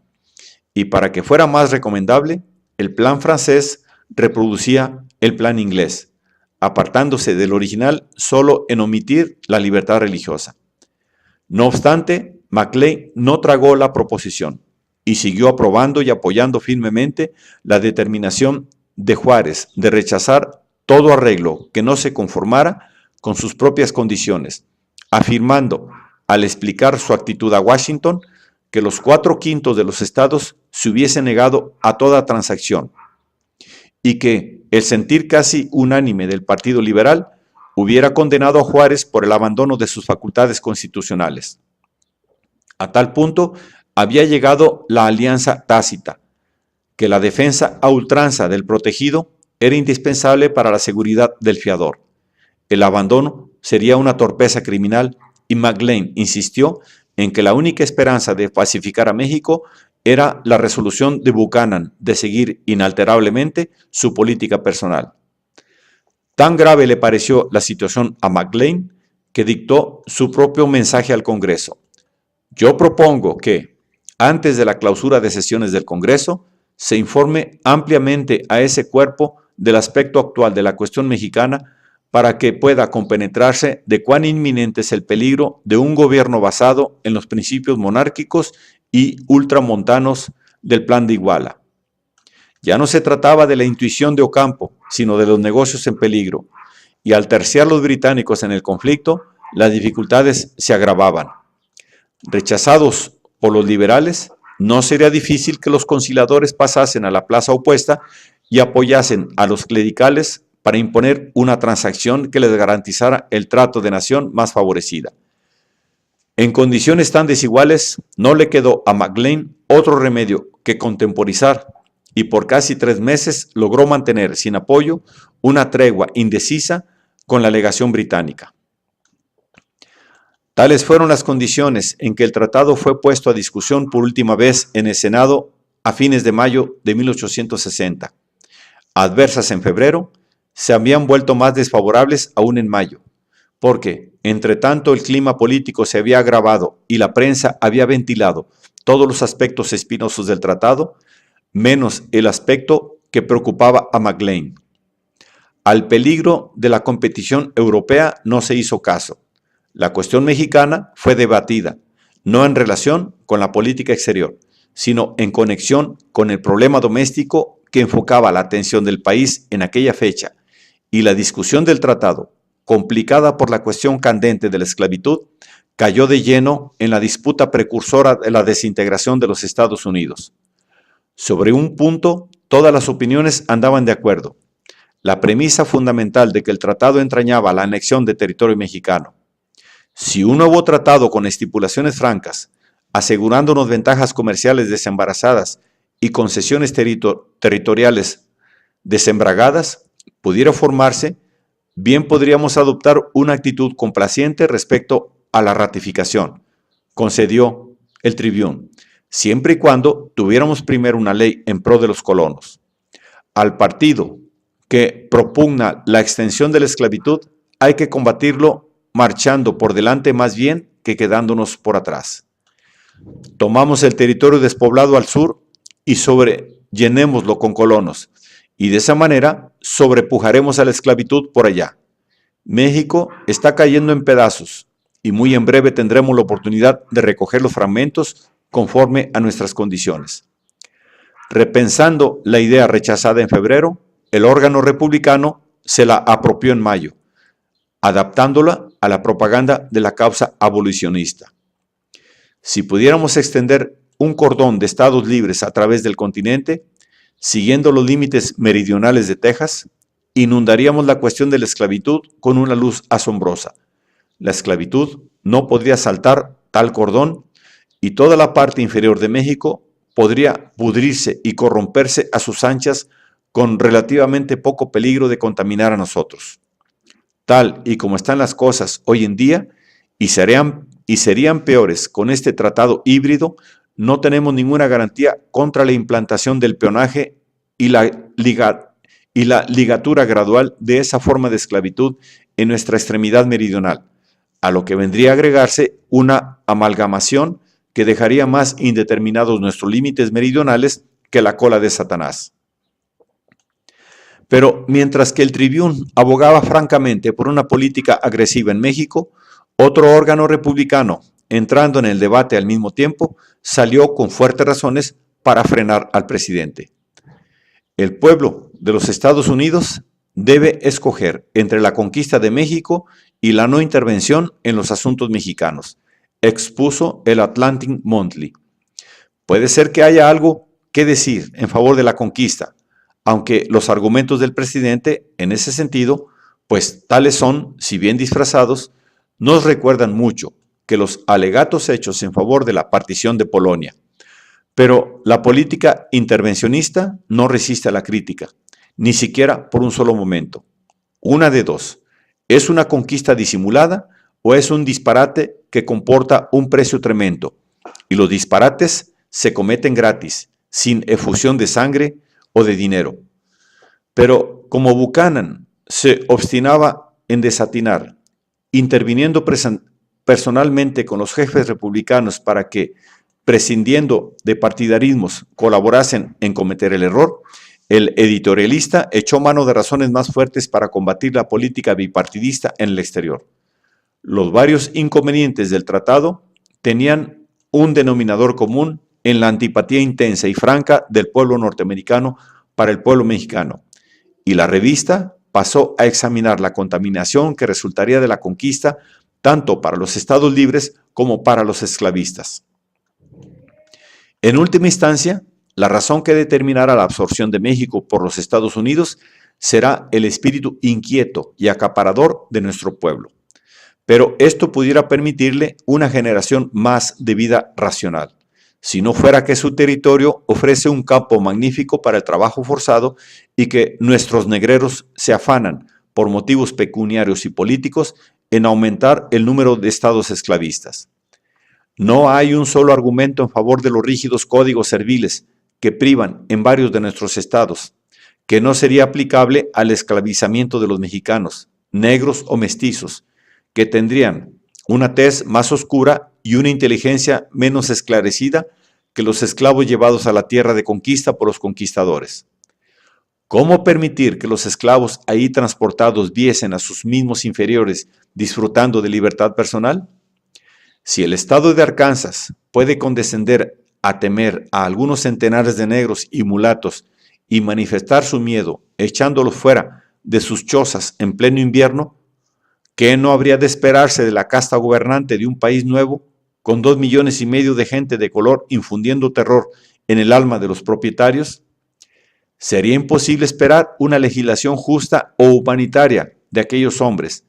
Y para que fuera más recomendable, el plan francés reproducía el plan inglés, apartándose del original solo en omitir la libertad religiosa. No obstante, Maclean no tragó la proposición y siguió aprobando y apoyando firmemente la determinación de Juárez de rechazar todo arreglo que no se conformara con sus propias condiciones, afirmando, al explicar su actitud a Washington, que los 4/5 de los estados se hubiesen negado a toda transacción y que el sentir casi unánime del Partido Liberal hubiera condenado a Juárez por el abandono de sus facultades constitucionales. A tal punto había llegado la alianza tácita, que la defensa a ultranza del protegido era indispensable para la seguridad del fiador. El abandono sería una torpeza criminal y Maclean insistió en que la única esperanza de pacificar a México era la resolución de Buchanan de seguir inalterablemente su política personal. Tan grave le pareció la situación a Maclean que dictó su propio mensaje al Congreso. Yo propongo que, antes de la clausura de sesiones del Congreso, se informe ampliamente a ese cuerpo del aspecto actual de la cuestión mexicana para que pueda compenetrarse de cuán inminente es el peligro de un gobierno basado en los principios monárquicos y ultramontanos del Plan de Iguala. Ya no se trataba de la intuición de Ocampo, sino de los negocios en peligro, y al terciar los británicos en el conflicto, las dificultades se agravaban. Rechazados por los liberales, no sería difícil que los conciliadores pasasen a la plaza opuesta y apoyasen a los clericales para imponer una transacción que les garantizara el trato de nación más favorecida. En condiciones tan desiguales, no le quedó a Maclean otro remedio que contemporizar, y por casi 3 meses logró mantener sin apoyo una tregua indecisa con la legación británica. Tales fueron las condiciones en que el tratado fue puesto a discusión por última vez en el Senado a fines de mayo de 1860. Adversas en febrero, se habían vuelto más desfavorables aún en mayo, porque, entre tanto, el clima político se había agravado y la prensa había ventilado todos los aspectos espinosos del tratado, menos el aspecto que preocupaba a Maclean. Al peligro de la competición europea no se hizo caso. La cuestión mexicana fue debatida, no en relación con la política exterior, sino en conexión con el problema doméstico que enfocaba la atención del país en aquella fecha, y la discusión del tratado, complicada por la cuestión candente de la esclavitud, cayó de lleno en la disputa precursora de la desintegración de los Estados Unidos. Sobre un punto, todas las opiniones andaban de acuerdo: la premisa fundamental de que el tratado entrañaba la anexión de territorio mexicano. Si un nuevo tratado con estipulaciones francas, asegurándonos ventajas comerciales desembarazadas y concesiones territoriales desembragadas, pudiera formarse, bien podríamos adoptar una actitud complaciente respecto a la ratificación, concedió el Tribune, siempre y cuando tuviéramos primero una ley en pro de los colonos. Al partido que propugna la extensión de la esclavitud, hay que combatirlo marchando por delante más bien que quedándonos por atrás. Tomamos el territorio despoblado al sur y sobrellenémoslo con colonos, y de esa manera sobrepujaremos a la esclavitud por allá. México está cayendo en pedazos y muy en breve tendremos la oportunidad de recoger los fragmentos conforme a nuestras condiciones. Repensando la idea rechazada en febrero, el órgano republicano se la apropió en mayo, adaptándola a la propaganda de la causa abolicionista. Si pudiéramos extender un cordón de estados libres a través del continente, siguiendo los límites meridionales de Texas, inundaríamos la cuestión de la esclavitud con una luz asombrosa. La esclavitud no podría saltar tal cordón y toda la parte inferior de México podría pudrirse y corromperse a sus anchas con relativamente poco peligro de contaminar a nosotros. Tal y como están las cosas hoy en día, y serían peores con este tratado híbrido, no tenemos ninguna garantía contra la implantación del peonaje y la ligatura gradual de esa forma de esclavitud en nuestra extremidad meridional, a lo que vendría a agregarse una amalgamación que dejaría más indeterminados nuestros límites meridionales que la cola de Satanás. Pero mientras que el Tribune abogaba francamente por una política agresiva en México, otro órgano republicano, entrando en el debate al mismo tiempo, salió con fuertes razones para frenar al presidente. El pueblo de los Estados Unidos debe escoger entre la conquista de México y la no intervención en los asuntos mexicanos, expuso el Atlantic Monthly. Puede ser que haya algo que decir en favor de la conquista, aunque los argumentos del presidente en ese sentido, pues tales son, si bien disfrazados, nos recuerdan mucho que los alegatos hechos en favor de la partición de Polonia. Pero la política intervencionista no resiste a la crítica, ni siquiera por un solo momento. Una de dos, ¿es una conquista disimulada o es un disparate que comporta un precio tremendo? Y los disparates se cometen gratis, sin efusión de sangre o de dinero. Pero como Buchanan se obstinaba en desatinar, interviniendo personalmente con los jefes republicanos para que, prescindiendo de partidarismos, colaborasen en cometer el error, el editorialista echó mano de razones más fuertes para combatir la política bipartidista en el exterior. Los varios inconvenientes del tratado tenían un denominador común en la antipatía intensa y franca del pueblo norteamericano para el pueblo mexicano, y la revista pasó a examinar la contaminación que resultaría de la conquista tanto para los estados libres como para los esclavistas. En última instancia, la razón que determinará la absorción de México por los Estados Unidos será el espíritu inquieto y acaparador de nuestro pueblo. Pero esto pudiera permitirle una generación más de vida racional, si no fuera que su territorio ofrece un campo magnífico para el trabajo forzado y que nuestros negreros se afanan, por motivos pecuniarios y políticos, en aumentar el número de estados esclavistas. No hay un solo argumento en favor de los rígidos códigos serviles que privan en varios de nuestros estados, que no sería aplicable al esclavizamiento de los mexicanos, negros o mestizos, que tendrían una tez más oscura y una inteligencia menos esclarecida que los esclavos llevados a la tierra de conquista por los conquistadores. ¿Cómo permitir que los esclavos ahí transportados viesen a sus mismos inferiores disfrutando de libertad personal? Si el estado de Arkansas puede condescender a temer a algunos centenares de negros y mulatos y manifestar su miedo echándolos fuera de sus chozas en pleno invierno, ¿qué no habría de esperarse de la casta gobernante de un país nuevo, con 2,5 millones de gente de color infundiendo terror en el alma de los propietarios? Sería imposible esperar una legislación justa o humanitaria de aquellos hombres,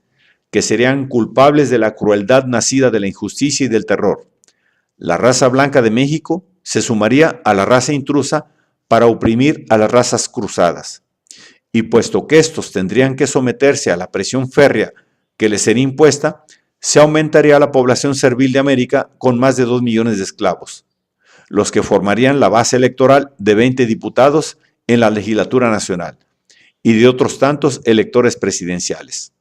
que serían culpables de la crueldad nacida de la injusticia y del terror. La raza blanca de México se sumaría a la raza intrusa para oprimir a las razas cruzadas. Y puesto que estos tendrían que someterse a la presión férrea que les sería impuesta, se aumentaría la población servil de América con más de 2 millones de esclavos, los que formarían la base electoral de 20 diputados en la legislatura nacional y de otros tantos electores presidenciales.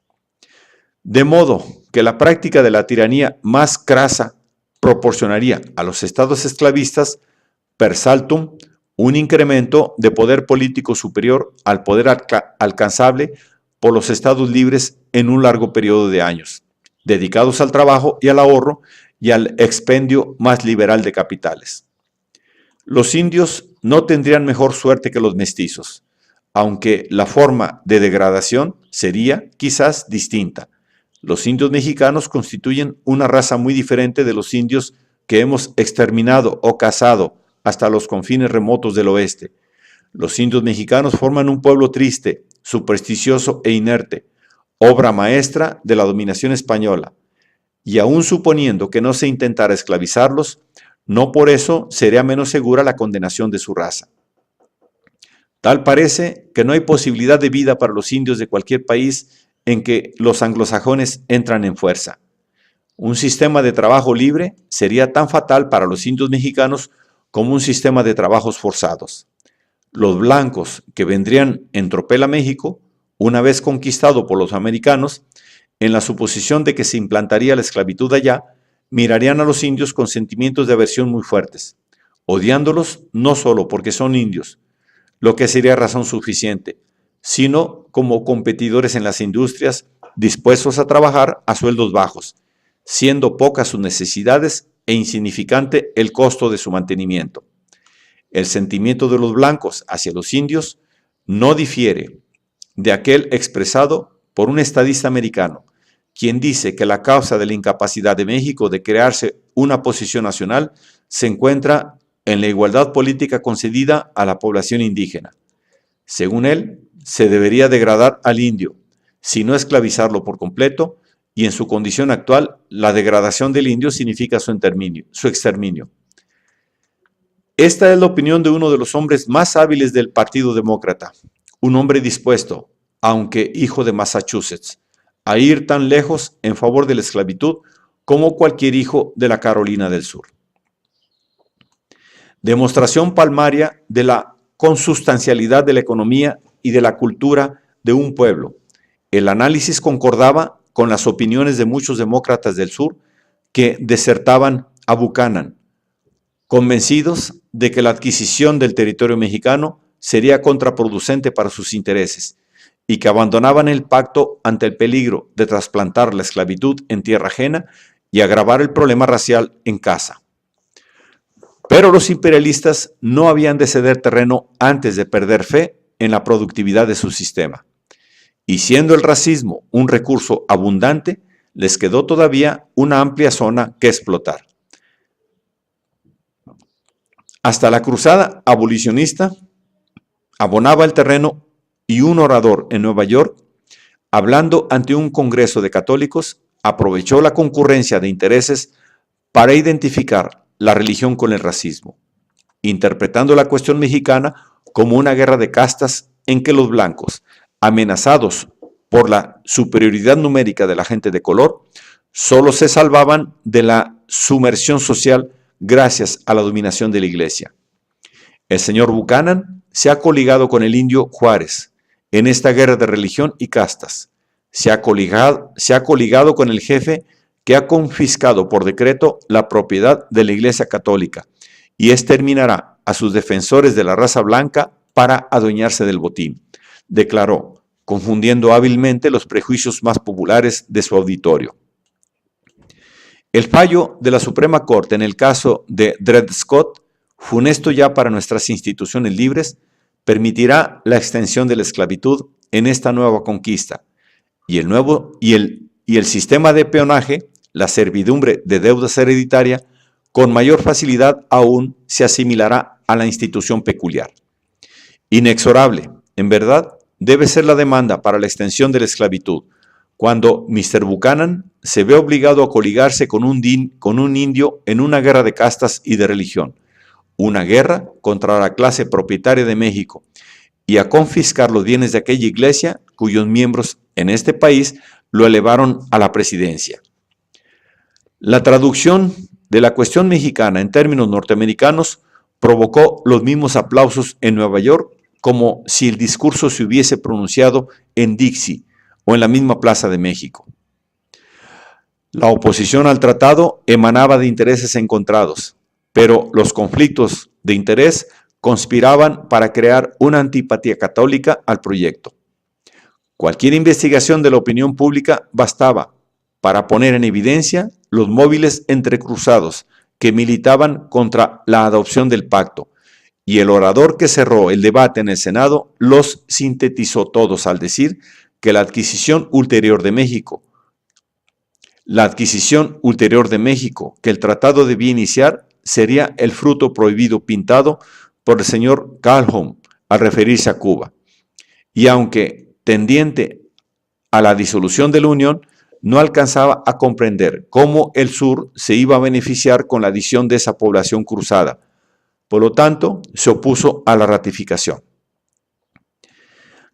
De modo que la práctica de la tiranía más crasa proporcionaría a los estados esclavistas per saltum un incremento de poder político superior al poder alcanzable por los estados libres en un largo periodo de años, dedicados al trabajo y al ahorro y al expendio más liberal de capitales. Los indios no tendrían mejor suerte que los mestizos, aunque la forma de degradación sería quizás distinta. Los indios mexicanos constituyen una raza muy diferente de los indios que hemos exterminado o cazado hasta los confines remotos del oeste. Los indios mexicanos forman un pueblo triste, supersticioso e inerte, obra maestra de la dominación española, y aún suponiendo que no se intentara esclavizarlos, no por eso sería menos segura la condenación de su raza. Tal parece que no hay posibilidad de vida para los indios de cualquier país en que los anglosajones entran en fuerza. Un sistema de trabajo libre sería tan fatal para los indios mexicanos como un sistema de trabajos forzados. Los blancos que vendrían en tropel a México, una vez conquistado por los americanos, en la suposición de que se implantaría la esclavitud allá, mirarían a los indios con sentimientos de aversión muy fuertes, odiándolos no solo porque son indios, lo que sería razón suficiente, sino como competidores en las industrias dispuestos a trabajar a sueldos bajos, siendo pocas sus necesidades e insignificante el costo de su mantenimiento. El sentimiento de los blancos hacia los indios no difiere de aquel expresado por un estadista americano, quien dice que la causa de la incapacidad de México de crearse una posición nacional se encuentra en la igualdad política concedida a la población indígena. Según él, se debería degradar al indio, si no esclavizarlo por completo, y en su condición actual, la degradación del indio significa su exterminio. Esta es la opinión de uno de los hombres más hábiles del Partido Demócrata, un hombre dispuesto, aunque hijo de Massachusetts, a ir tan lejos en favor de la esclavitud como cualquier hijo de la Carolina del Sur. Demostración palmaria de la consustancialidad de la economía y de la cultura de un pueblo. El análisis concordaba con las opiniones de muchos demócratas del sur que desertaban a Buchanan, convencidos de que la adquisición del territorio mexicano sería contraproducente para sus intereses y que abandonaban el pacto ante el peligro de trasplantar la esclavitud en tierra ajena y agravar el problema racial en casa. Pero los imperialistas no habían de ceder terreno antes de perder fe en la productividad de su sistema. Y siendo el racismo un recurso abundante, les quedó todavía una amplia zona que explotar. Hasta la cruzada abolicionista abonaba el terreno y un orador en Nueva York, hablando ante un congreso de católicos, aprovechó la concurrencia de intereses para identificar la religión con el racismo, interpretando la cuestión mexicana como una guerra de castas en que los blancos, amenazados por la superioridad numérica de la gente de color, solo se salvaban de la sumersión social gracias a la dominación de la iglesia. El señor Buchanan se ha coligado con el indio Juárez en esta guerra de religión y castas. Se ha coligado con el jefe que ha confiscado por decreto la propiedad de la Iglesia Católica y exterminará a sus defensores de la raza blanca para adueñarse del botín, declaró, confundiendo hábilmente los prejuicios más populares de su auditorio. El fallo de la Suprema Corte en el caso de Dred Scott, funesto ya para nuestras instituciones libres, permitirá la extensión de la esclavitud en esta nueva conquista y el sistema de peonaje, la servidumbre de deudas hereditaria, con mayor facilidad aún se asimilará a la institución peculiar. Inexorable, en verdad, debe ser la demanda para la extensión de la esclavitud, cuando Mr. Buchanan se ve obligado a coligarse con un indio en una guerra de castas y de religión, una guerra contra la clase propietaria de México, y a confiscar los bienes de aquella iglesia cuyos miembros en este país lo elevaron a la presidencia. La traducción de la cuestión mexicana en términos norteamericanos provocó los mismos aplausos en Nueva York como si el discurso se hubiese pronunciado en Dixie o en la misma Plaza de México. La oposición al tratado emanaba de intereses encontrados, pero los conflictos de interés conspiraban para crear una antipatía católica al proyecto. Cualquier investigación de la opinión pública bastaba para poner en evidencia los móviles entrecruzados que militaban contra la adopción del pacto, y el orador que cerró el debate en el Senado los sintetizó todos al decir que la adquisición ulterior de México que el tratado debía iniciar sería el fruto prohibido pintado por el señor Calhoun al referirse a Cuba. Y aunque tendiente a la disolución de la Unión, no alcanzaba a comprender cómo el sur se iba a beneficiar con la adición de esa población cruzada. Por lo tanto, se opuso a la ratificación.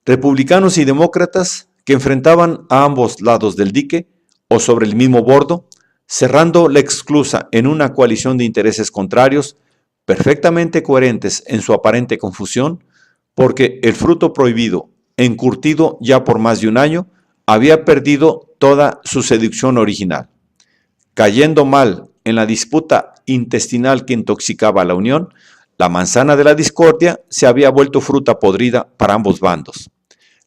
Republicanos y demócratas que enfrentaban a ambos lados del dique o sobre el mismo bordo, cerrando la esclusa en una coalición de intereses contrarios, perfectamente coherentes en su aparente confusión, porque el fruto prohibido, encurtido ya por más de un año, había perdido toda su seducción original. Cayendo mal en la disputa intestinal que intoxicaba a la Unión, la manzana de la discordia se había vuelto fruta podrida para ambos bandos.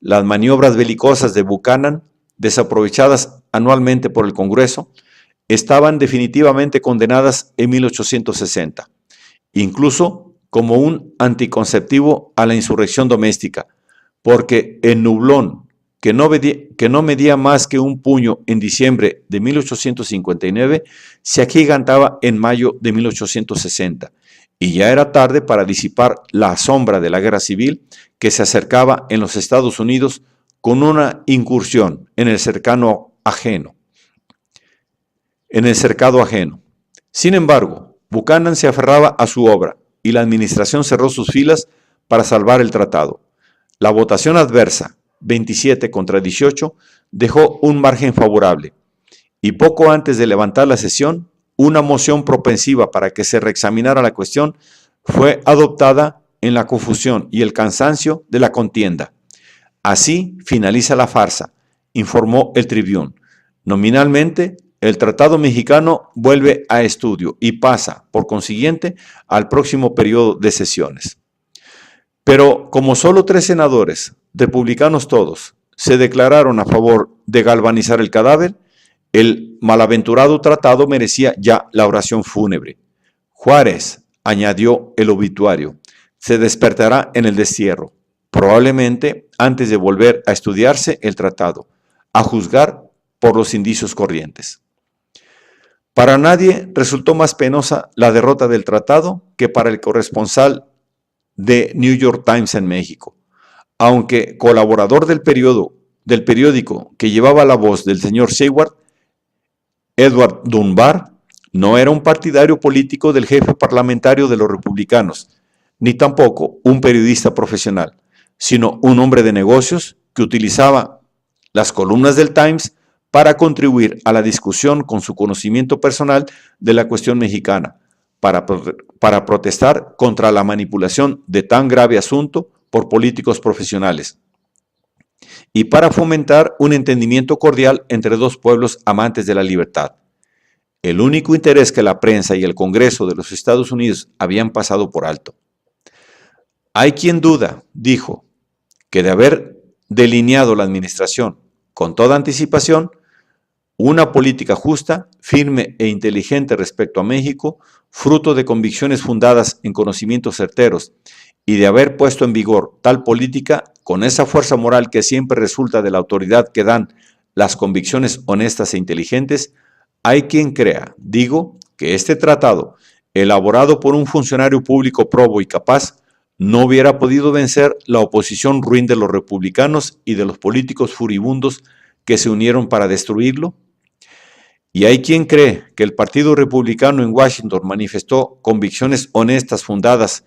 Las maniobras belicosas de Buchanan, desaprovechadas anualmente por el Congreso, estaban definitivamente condenadas en 1860, incluso como un anticonceptivo a la insurrección doméstica, porque el nublón, que no medía más que un puño en diciembre de 1859, se agigantaba en mayo de 1860, y ya era tarde para disipar la sombra de la guerra civil que se acercaba en los Estados Unidos con una incursión en el cercado ajeno. Sin embargo, Buchanan se aferraba a su obra y la administración cerró sus filas para salvar el tratado. La votación adversa, 27 contra 18, dejó un margen favorable, y poco antes de levantar la sesión, una moción propensiva para que se reexaminara la cuestión fue adoptada en la confusión y el cansancio de la contienda. Así finaliza la farsa, informó el Tribune. Nominalmente, el Tratado Mexicano vuelve a estudio y pasa, por consiguiente, al próximo periodo de sesiones. Pero como solo 3 senadores, republicanos todos, se declararon a favor de galvanizar el cadáver, el malaventurado tratado merecía ya la oración fúnebre. Juárez, añadió el obituario, se despertará en el destierro, probablemente antes de volver a estudiarse el tratado, a juzgar por los indicios corrientes. Para nadie resultó más penosa la derrota del tratado que para el corresponsal de New York Times en México. Aunque colaborador del periódico que llevaba la voz del señor Seward, Edward Dunbar no era un partidario político del jefe parlamentario de los republicanos, ni tampoco un periodista profesional, sino un hombre de negocios que utilizaba las columnas del Times para contribuir a la discusión con su conocimiento personal de la cuestión mexicana, para protestar contra la manipulación de tan grave asunto por políticos profesionales y para fomentar un entendimiento cordial entre dos pueblos amantes de la libertad. El único interés que la prensa y el Congreso de los Estados Unidos habían pasado por alto. Hay quien duda, dijo, que de haber delineado la administración con toda anticipación una política justa, firme e inteligente respecto a México, fruto de convicciones fundadas en conocimientos certeros, y de haber puesto en vigor tal política con esa fuerza moral que siempre resulta de la autoridad que dan las convicciones honestas e inteligentes, hay quien crea, digo, que este tratado, elaborado por un funcionario público probo y capaz, no hubiera podido vencer la oposición ruin de los republicanos y de los políticos furibundos que se unieron para destruirlo. Y hay quien cree que el Partido Republicano en Washington manifestó convicciones honestas fundadas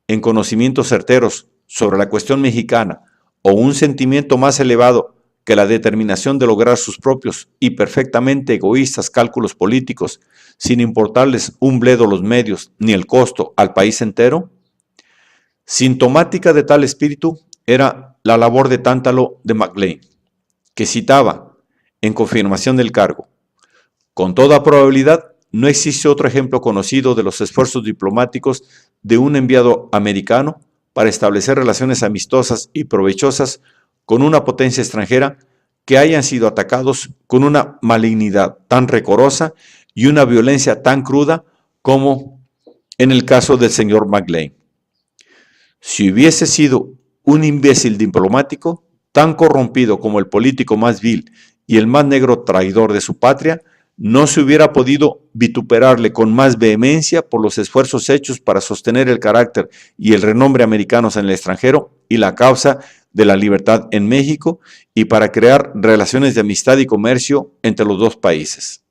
en conocimientos certeros sobre la cuestión mexicana o un sentimiento más elevado que la determinación de lograr sus propios y perfectamente egoístas cálculos políticos sin importarles un bledo los medios ni el costo al país entero. Sintomática de tal espíritu era la labor de tántalo de Maclean, que citaba, en confirmación del cargo: con toda probabilidad, no existe otro ejemplo conocido de los esfuerzos diplomáticos de un enviado americano para establecer relaciones amistosas y provechosas con una potencia extranjera que hayan sido atacados con una malignidad tan recorosa y una violencia tan cruda como en el caso del señor Maclean. Si hubiese sido un imbécil diplomático, tan corrompido como el político más vil y el más negro traidor de su patria, no se hubiera podido vituperarle con más vehemencia por los esfuerzos hechos para sostener el carácter y el renombre americanos en el extranjero y la causa de la libertad en México, y para crear relaciones de amistad y comercio entre los dos países.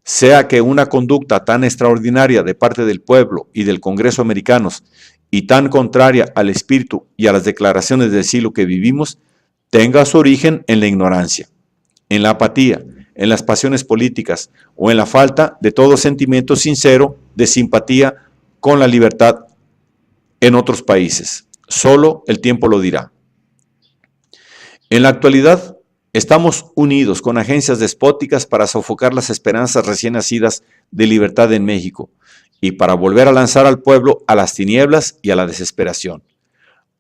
Sea que una conducta tan extraordinaria de parte del pueblo y del Congreso americanos y tan contraria al espíritu y a las declaraciones del siglo que vivimos, tenga su origen en la ignorancia, en la apatía, en las pasiones políticas o en la falta de todo sentimiento sincero de simpatía con la libertad en otros países. Solo el tiempo lo dirá. En la actualidad, estamos unidos con agencias despóticas para sofocar las esperanzas recién nacidas de libertad en México y para volver a lanzar al pueblo a las tinieblas y a la desesperación.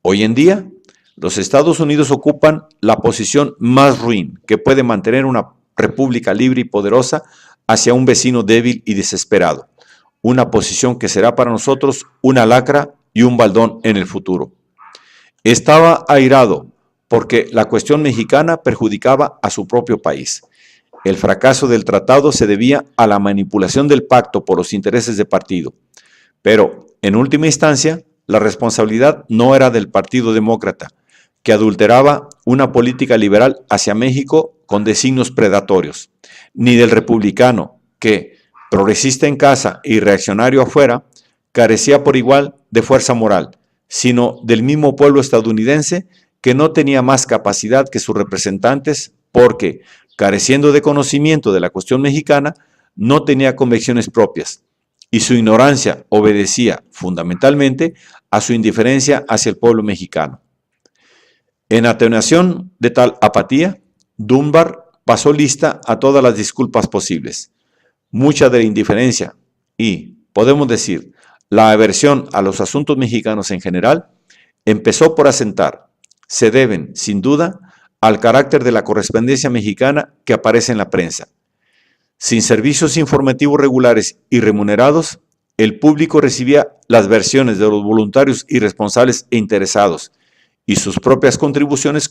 Hoy en día, los Estados Unidos ocupan la posición más ruin que puede mantener una república libre y poderosa hacia un vecino débil y desesperado, una posición que será para nosotros una lacra y un baldón en el futuro. Estaba airado porque la cuestión mexicana perjudicaba a su propio país. El fracaso del tratado se debía a la manipulación del pacto por los intereses de partido. Pero, en última instancia, la responsabilidad no era del Partido Demócrata, que adulteraba una política liberal hacia México con designios predatorios, ni del republicano, que, progresista en casa y reaccionario afuera, carecía por igual de fuerza moral, sino del mismo pueblo estadounidense, que no tenía más capacidad que sus representantes porque, careciendo de conocimiento de la cuestión mexicana, no tenía convicciones propias, y su ignorancia obedecía fundamentalmente a su indiferencia hacia el pueblo mexicano. En atenuación de tal apatía, Dunbar pasó lista a todas las disculpas posibles. Mucha de la indiferencia y, podemos decir, la aversión a los asuntos mexicanos en general, empezó por asentar, se deben, sin duda, al carácter de la correspondencia mexicana que aparece en la prensa. Sin servicios informativos regulares y remunerados, el público recibía las versiones de los voluntarios irresponsables e interesados, y sus propias contribuciones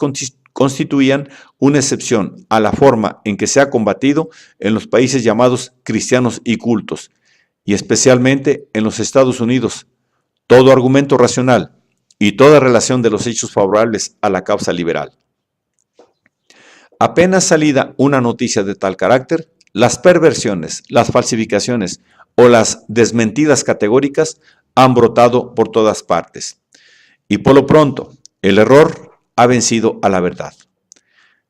constituían una excepción a la forma en que se ha combatido en los países llamados cristianos y cultos, y especialmente en los Estados Unidos, todo argumento racional y toda relación de los hechos favorables a la causa liberal. Apenas salida una noticia de tal carácter, las perversiones, las falsificaciones o las desmentidas categóricas han brotado por todas partes. Y por lo pronto, el error ha vencido a la verdad.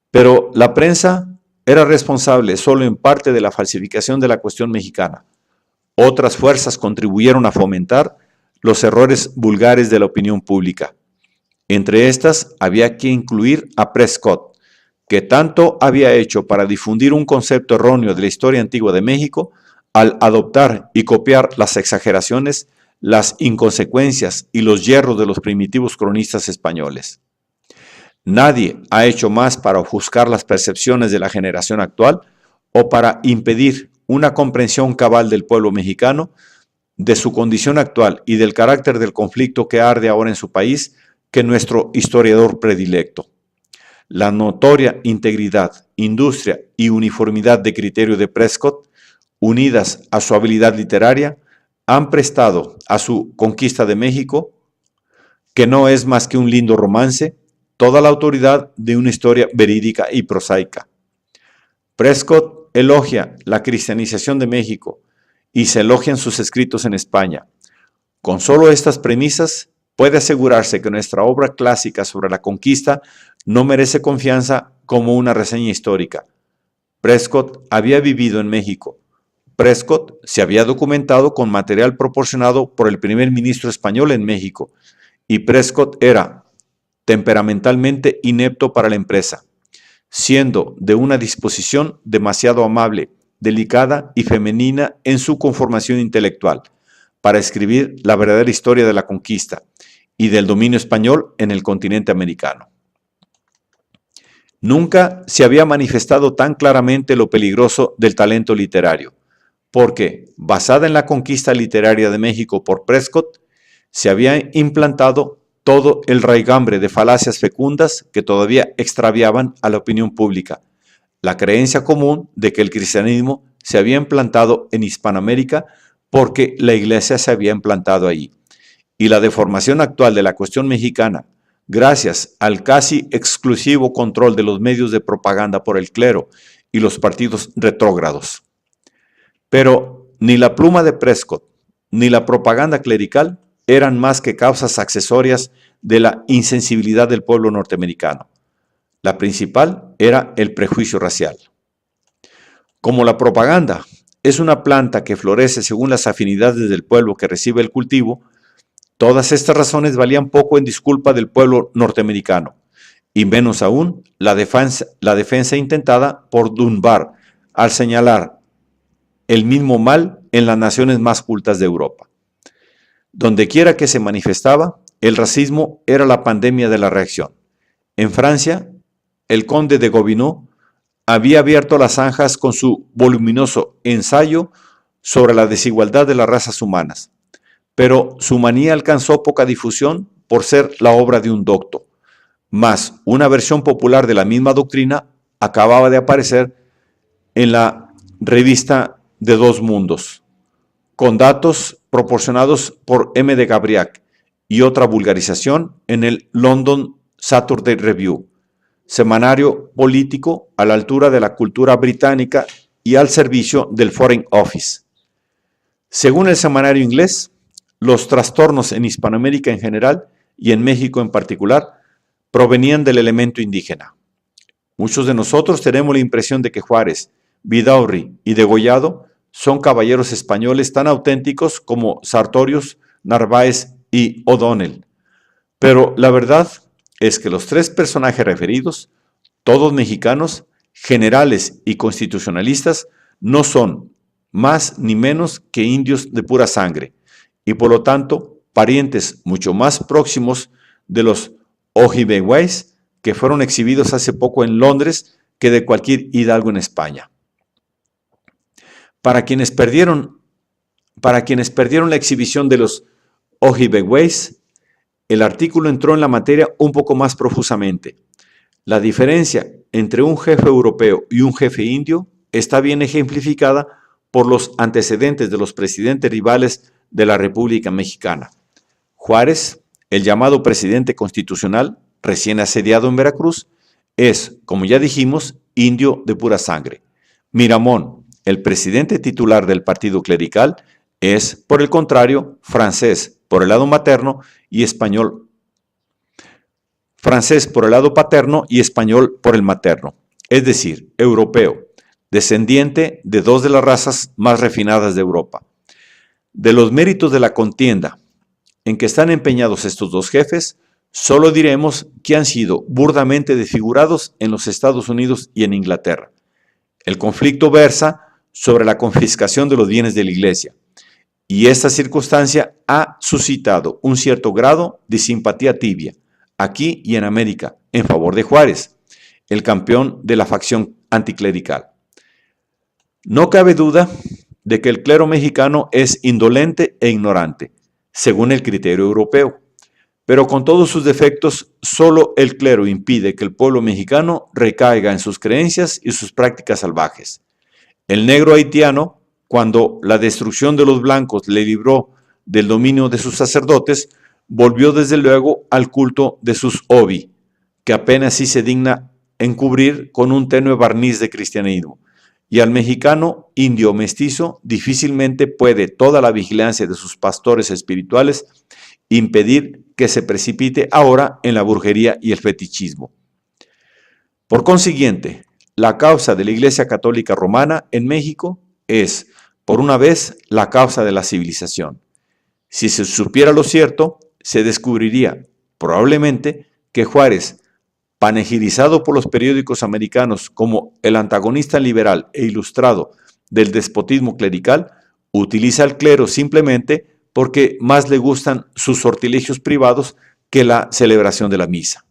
Pero la prensa era responsable solo en parte de la falsificación de la cuestión mexicana. Otras fuerzas contribuyeron a fomentar los errores vulgares de la opinión pública. Entre estas había que incluir a Prescott, que tanto había hecho para difundir un concepto erróneo de la historia antigua de México al adoptar y copiar las exageraciones, las inconsecuencias y los yerros de los primitivos cronistas españoles. Nadie ha hecho más para ofuscar las percepciones de la generación actual o para impedir una comprensión cabal del pueblo mexicano, de su condición actual y del carácter del conflicto que arde ahora en su país, que nuestro historiador predilecto. La notoria integridad, industria y uniformidad de criterio de Prescott, unidas a su habilidad literaria, han prestado a su Conquista de México, que no es más que un lindo romance, toda la autoridad de una historia verídica y prosaica. Prescott elogia la cristianización de México y se elogian sus escritos en España. Con solo estas premisas, puede asegurarse que nuestra obra clásica sobre la conquista no merece confianza como una reseña histórica. Prescott había vivido en México. Prescott se había documentado con material proporcionado por el primer ministro español en México y Prescott era temperamentalmente inepto para la empresa, siendo de una disposición demasiado amable, delicada y femenina en su conformación intelectual, para escribir la verdadera historia de la conquista y del dominio español en el continente americano. Nunca se había manifestado tan claramente lo peligroso del talento literario, porque, basada en la conquista literaria de México por Prescott, se había implantado todo el raigambre de falacias fecundas que todavía extraviaban a la opinión pública, la creencia común de que el cristianismo se había implantado en Hispanoamérica porque la iglesia se había implantado allí, y la deformación actual de la cuestión mexicana, gracias al casi exclusivo control de los medios de propaganda por el clero y los partidos retrógrados. Pero ni la pluma de Prescott ni la propaganda clerical eran más que causas accesorias de la insensibilidad del pueblo norteamericano. La principal era el prejuicio racial. Como la propaganda es una planta que florece según las afinidades del pueblo que recibe el cultivo, todas estas razones valían poco en disculpa del pueblo norteamericano, y menos aún la defensa intentada por Dunbar al señalar el mismo mal en las naciones más cultas de Europa. Dondequiera que se manifestaba, el racismo era la pandemia de la reacción. En Francia, el conde de Gobineau había abierto las zanjas con su voluminoso ensayo sobre la desigualdad de las razas humanas, pero su manía alcanzó poca difusión por ser la obra de un docto, mas una versión popular de la misma doctrina acababa de aparecer en la revista de Dos Mundos, con datos proporcionados por M. de Gabriac y otra vulgarización en el London Saturday Review, semanario político a la altura de la cultura británica y al servicio del Foreign Office. Según el semanario inglés, los trastornos en Hispanoamérica en general y en México en particular provenían del elemento indígena. Muchos de nosotros tenemos la impresión de que Juárez, Vidaurri y Degollado son caballeros españoles tan auténticos como Sartorius, Narváez y O'Donnell. Pero la verdad es que los tres personajes referidos, todos mexicanos, generales y constitucionalistas, no son más ni menos que indios de pura sangre y por lo tanto parientes mucho más próximos de los Ojibweways que fueron exhibidos hace poco en Londres que de cualquier hidalgo en España. Para quienes perdieron la exhibición de los Ojibweways, el artículo entró en la materia un poco más profusamente. La diferencia entre un jefe europeo y un jefe indio está bien ejemplificada por los antecedentes de los presidentes rivales de la República Mexicana. Juárez, el llamado presidente constitucional, recién asediado en Veracruz, es, como ya dijimos, indio de pura sangre. Miramón, el presidente titular del partido clerical, es, por el contrario, francés por el lado materno y español. Francés por el lado paterno y español por el materno, es decir, europeo, descendiente de dos de las razas más refinadas de Europa. De los méritos de la contienda en que están empeñados estos dos jefes, solo diremos que han sido burdamente desfigurados en los Estados Unidos y en Inglaterra. El conflicto versa sobre la confiscación de los bienes de la Iglesia, y esta circunstancia ha suscitado un cierto grado de simpatía tibia, aquí y en América, en favor de Juárez, el campeón de la facción anticlerical. No cabe duda de que el clero mexicano es indolente e ignorante, según el criterio europeo, pero con todos sus defectos, solo el clero impide que el pueblo mexicano recaiga en sus creencias y sus prácticas salvajes. El negro haitiano, cuando la destrucción de los blancos le libró del dominio de sus sacerdotes, volvió desde luego al culto de sus obi, que apenas sí se digna encubrir con un tenue barniz de cristianismo, y al mexicano indio mestizo difícilmente puede toda la vigilancia de sus pastores espirituales impedir que se precipite ahora en la brujería y el fetichismo. Por consiguiente, la causa de la Iglesia Católica Romana en México es, por una vez, la causa de la civilización. Si se supiera lo cierto, se descubriría, probablemente, que Juárez, panegirizado por los periódicos americanos como el antagonista liberal e ilustrado del despotismo clerical, utiliza al clero simplemente porque más le gustan sus sortilegios privados que la celebración de la misa.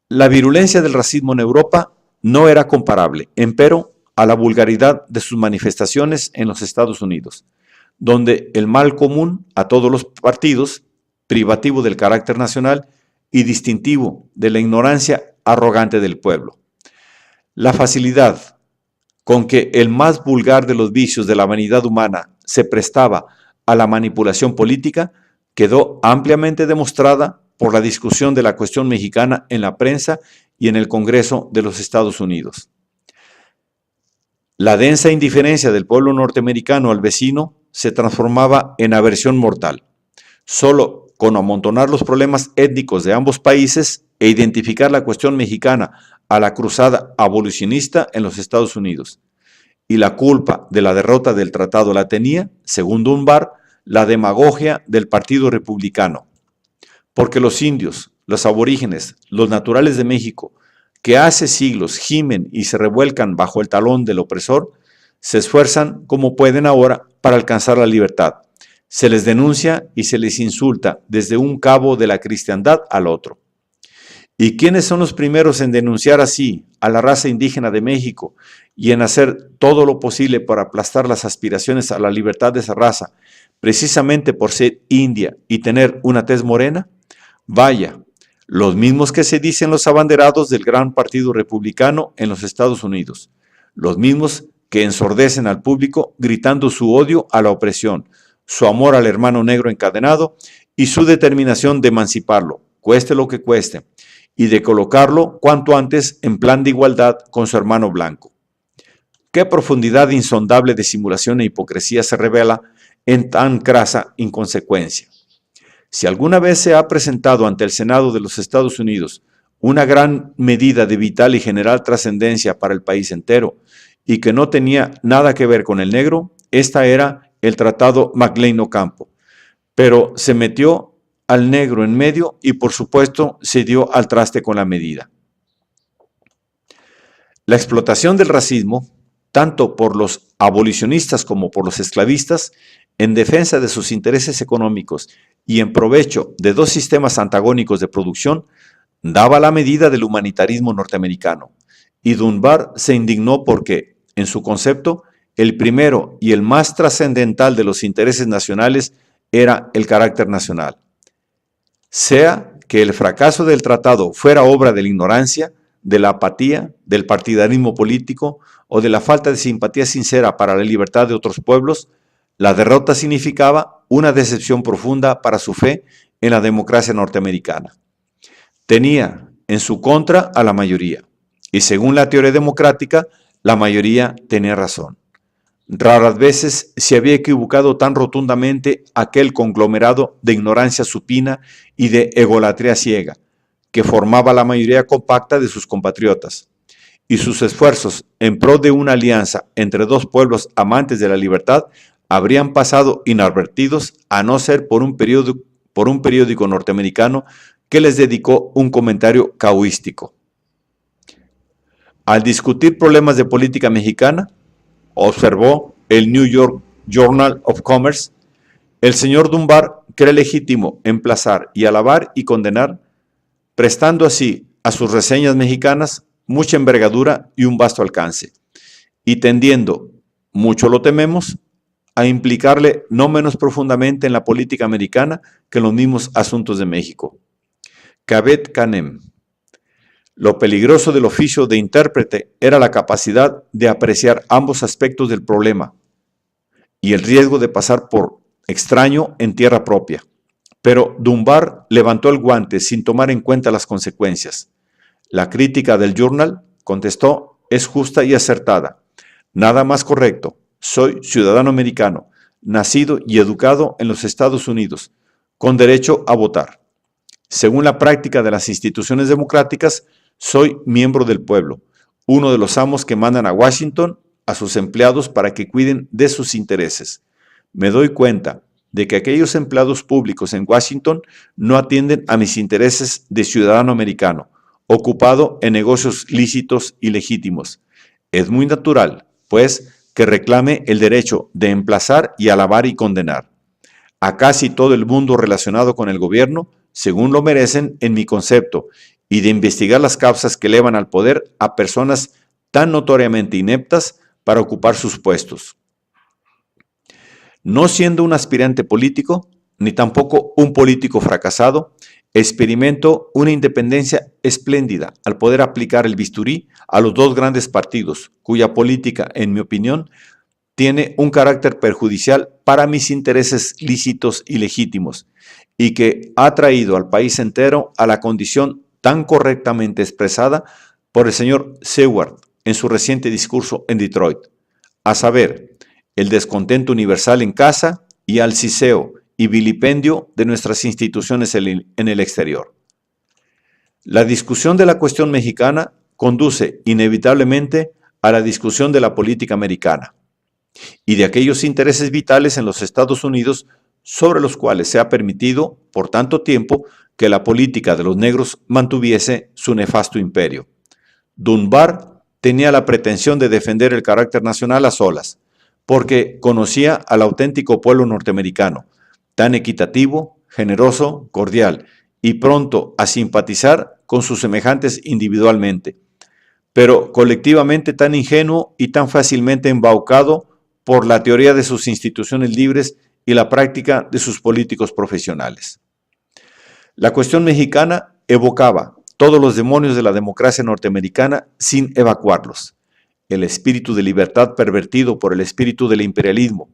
La virulencia del racismo en Europa no era comparable, empero, a la vulgaridad de sus manifestaciones en los Estados Unidos, donde el mal común a todos los partidos, privativo del carácter nacional y distintivo de la ignorancia arrogante del pueblo. La facilidad con que el más vulgar de los vicios de la vanidad humana se prestaba a la manipulación política quedó ampliamente demostrada por la discusión de la cuestión mexicana en la prensa y en el Congreso de los Estados Unidos. La densa indiferencia del pueblo norteamericano al vecino se transformaba en aversión mortal. Solo con amontonar los problemas étnicos de ambos países e identificar la cuestión mexicana a la cruzada abolicionista en los Estados Unidos. Y la culpa de la derrota del tratado la tenía, según Dunbar, la demagogia del Partido Republicano. Porque los indios, los aborígenes, los naturales de México, que hace siglos gimen y se revuelcan bajo el talón del opresor, se esfuerzan como pueden ahora para alcanzar la libertad. Se les denuncia y se les insulta desde un cabo de la cristiandad al otro. ¿Y quiénes son los primeros en denunciar así a la raza indígena de México y en hacer todo lo posible para aplastar las aspiraciones a la libertad de esa raza, precisamente por ser india y tener una tez morena? Vaya, los mismos que se dicen los abanderados del gran partido republicano en los Estados Unidos, los mismos que ensordecen al público gritando su odio a la opresión, su amor al hermano negro encadenado y su determinación de emanciparlo, cueste lo que cueste, y de colocarlo cuanto antes en plan de igualdad con su hermano blanco. ¿Qué profundidad insondable de simulación e hipocresía se revela en tan crasa inconsecuencia? Si alguna vez se ha presentado ante el Senado de los Estados Unidos una gran medida de vital y general trascendencia para el país entero y que no tenía nada que ver con el negro, esta era el Tratado McLean-Ocampo, pero se metió al negro en medio y por supuesto se dio al traste con la medida. La explotación del racismo, tanto por los abolicionistas como por los esclavistas, en defensa de sus intereses económicos y en provecho de dos sistemas antagónicos de producción, daba la medida del humanitarismo norteamericano, y Dunbar se indignó porque, en su concepto, el primero y el más trascendental de los intereses nacionales era el carácter nacional. Sea que el fracaso del tratado fuera obra de la ignorancia, de la apatía, del partidarismo político o de la falta de simpatía sincera para la libertad de otros pueblos, la derrota significaba una decepción profunda para su fe en la democracia norteamericana. Tenía en su contra a la mayoría, y según la teoría democrática, la mayoría tenía razón. Raras veces se había equivocado tan rotundamente aquel conglomerado de ignorancia supina y de egolatría ciega, que formaba la mayoría compacta de sus compatriotas, y sus esfuerzos en pro de una alianza entre dos pueblos amantes de la libertad habrían pasado inadvertidos a no ser por un periódico norteamericano que les dedicó un comentario cahuístico. Al discutir problemas de política mexicana, observó el New York Journal of Commerce, el señor Dunbar cree legítimo emplazar y alabar y condenar, prestando así a sus reseñas mexicanas mucha envergadura y un vasto alcance, y tendiendo, mucho lo tememos, a implicarle no menos profundamente en la política americana que en los mismos asuntos de México. Cabet Canem. Lo peligroso del oficio de intérprete era la capacidad de apreciar ambos aspectos del problema y el riesgo de pasar por extraño en tierra propia. Pero Dunbar levantó el guante sin tomar en cuenta las consecuencias. La crítica del Journal, contestó, es justa y acertada. Nada más correcto. Soy ciudadano americano, nacido y educado en los Estados Unidos, con derecho a votar. Según la práctica de las instituciones democráticas, soy miembro del pueblo, uno de los amos que mandan a Washington a sus empleados para que cuiden de sus intereses. Me doy cuenta de que aquellos empleados públicos en Washington no atienden a mis intereses de ciudadano americano, ocupado en negocios lícitos y legítimos. Es muy natural, pues, que reclame el derecho de emplazar y alabar y condenar a casi todo el mundo relacionado con el gobierno, según lo merecen en mi concepto, y de investigar las causas que elevan al poder a personas tan notoriamente ineptas para ocupar sus puestos. No siendo un aspirante político, ni tampoco un político fracasado, experimento una independencia espléndida al poder aplicar el bisturí a los dos grandes partidos, cuya política, en mi opinión, tiene un carácter perjudicial para mis intereses lícitos y legítimos, y que ha traído al país entero a la condición tan correctamente expresada por el señor Seward en su reciente discurso en Detroit, a saber, el descontento universal en casa y alciseo y vilipendio de nuestras instituciones en el exterior. La discusión de la cuestión mexicana conduce inevitablemente a la discusión de la política americana y de aquellos intereses vitales en los Estados Unidos sobre los cuales se ha permitido por tanto tiempo que la política de los negros mantuviese su nefasto imperio. Dunbar tenía la pretensión de defender el carácter nacional a solas, porque conocía al auténtico pueblo norteamericano, tan equitativo, generoso, cordial y pronto a simpatizar con sus semejantes individualmente, pero colectivamente tan ingenuo y tan fácilmente embaucado por la teoría de sus instituciones libres y la práctica de sus políticos profesionales. La cuestión mexicana evocaba todos los demonios de la democracia norteamericana sin evacuarlos. El espíritu de libertad pervertido por el espíritu del imperialismo,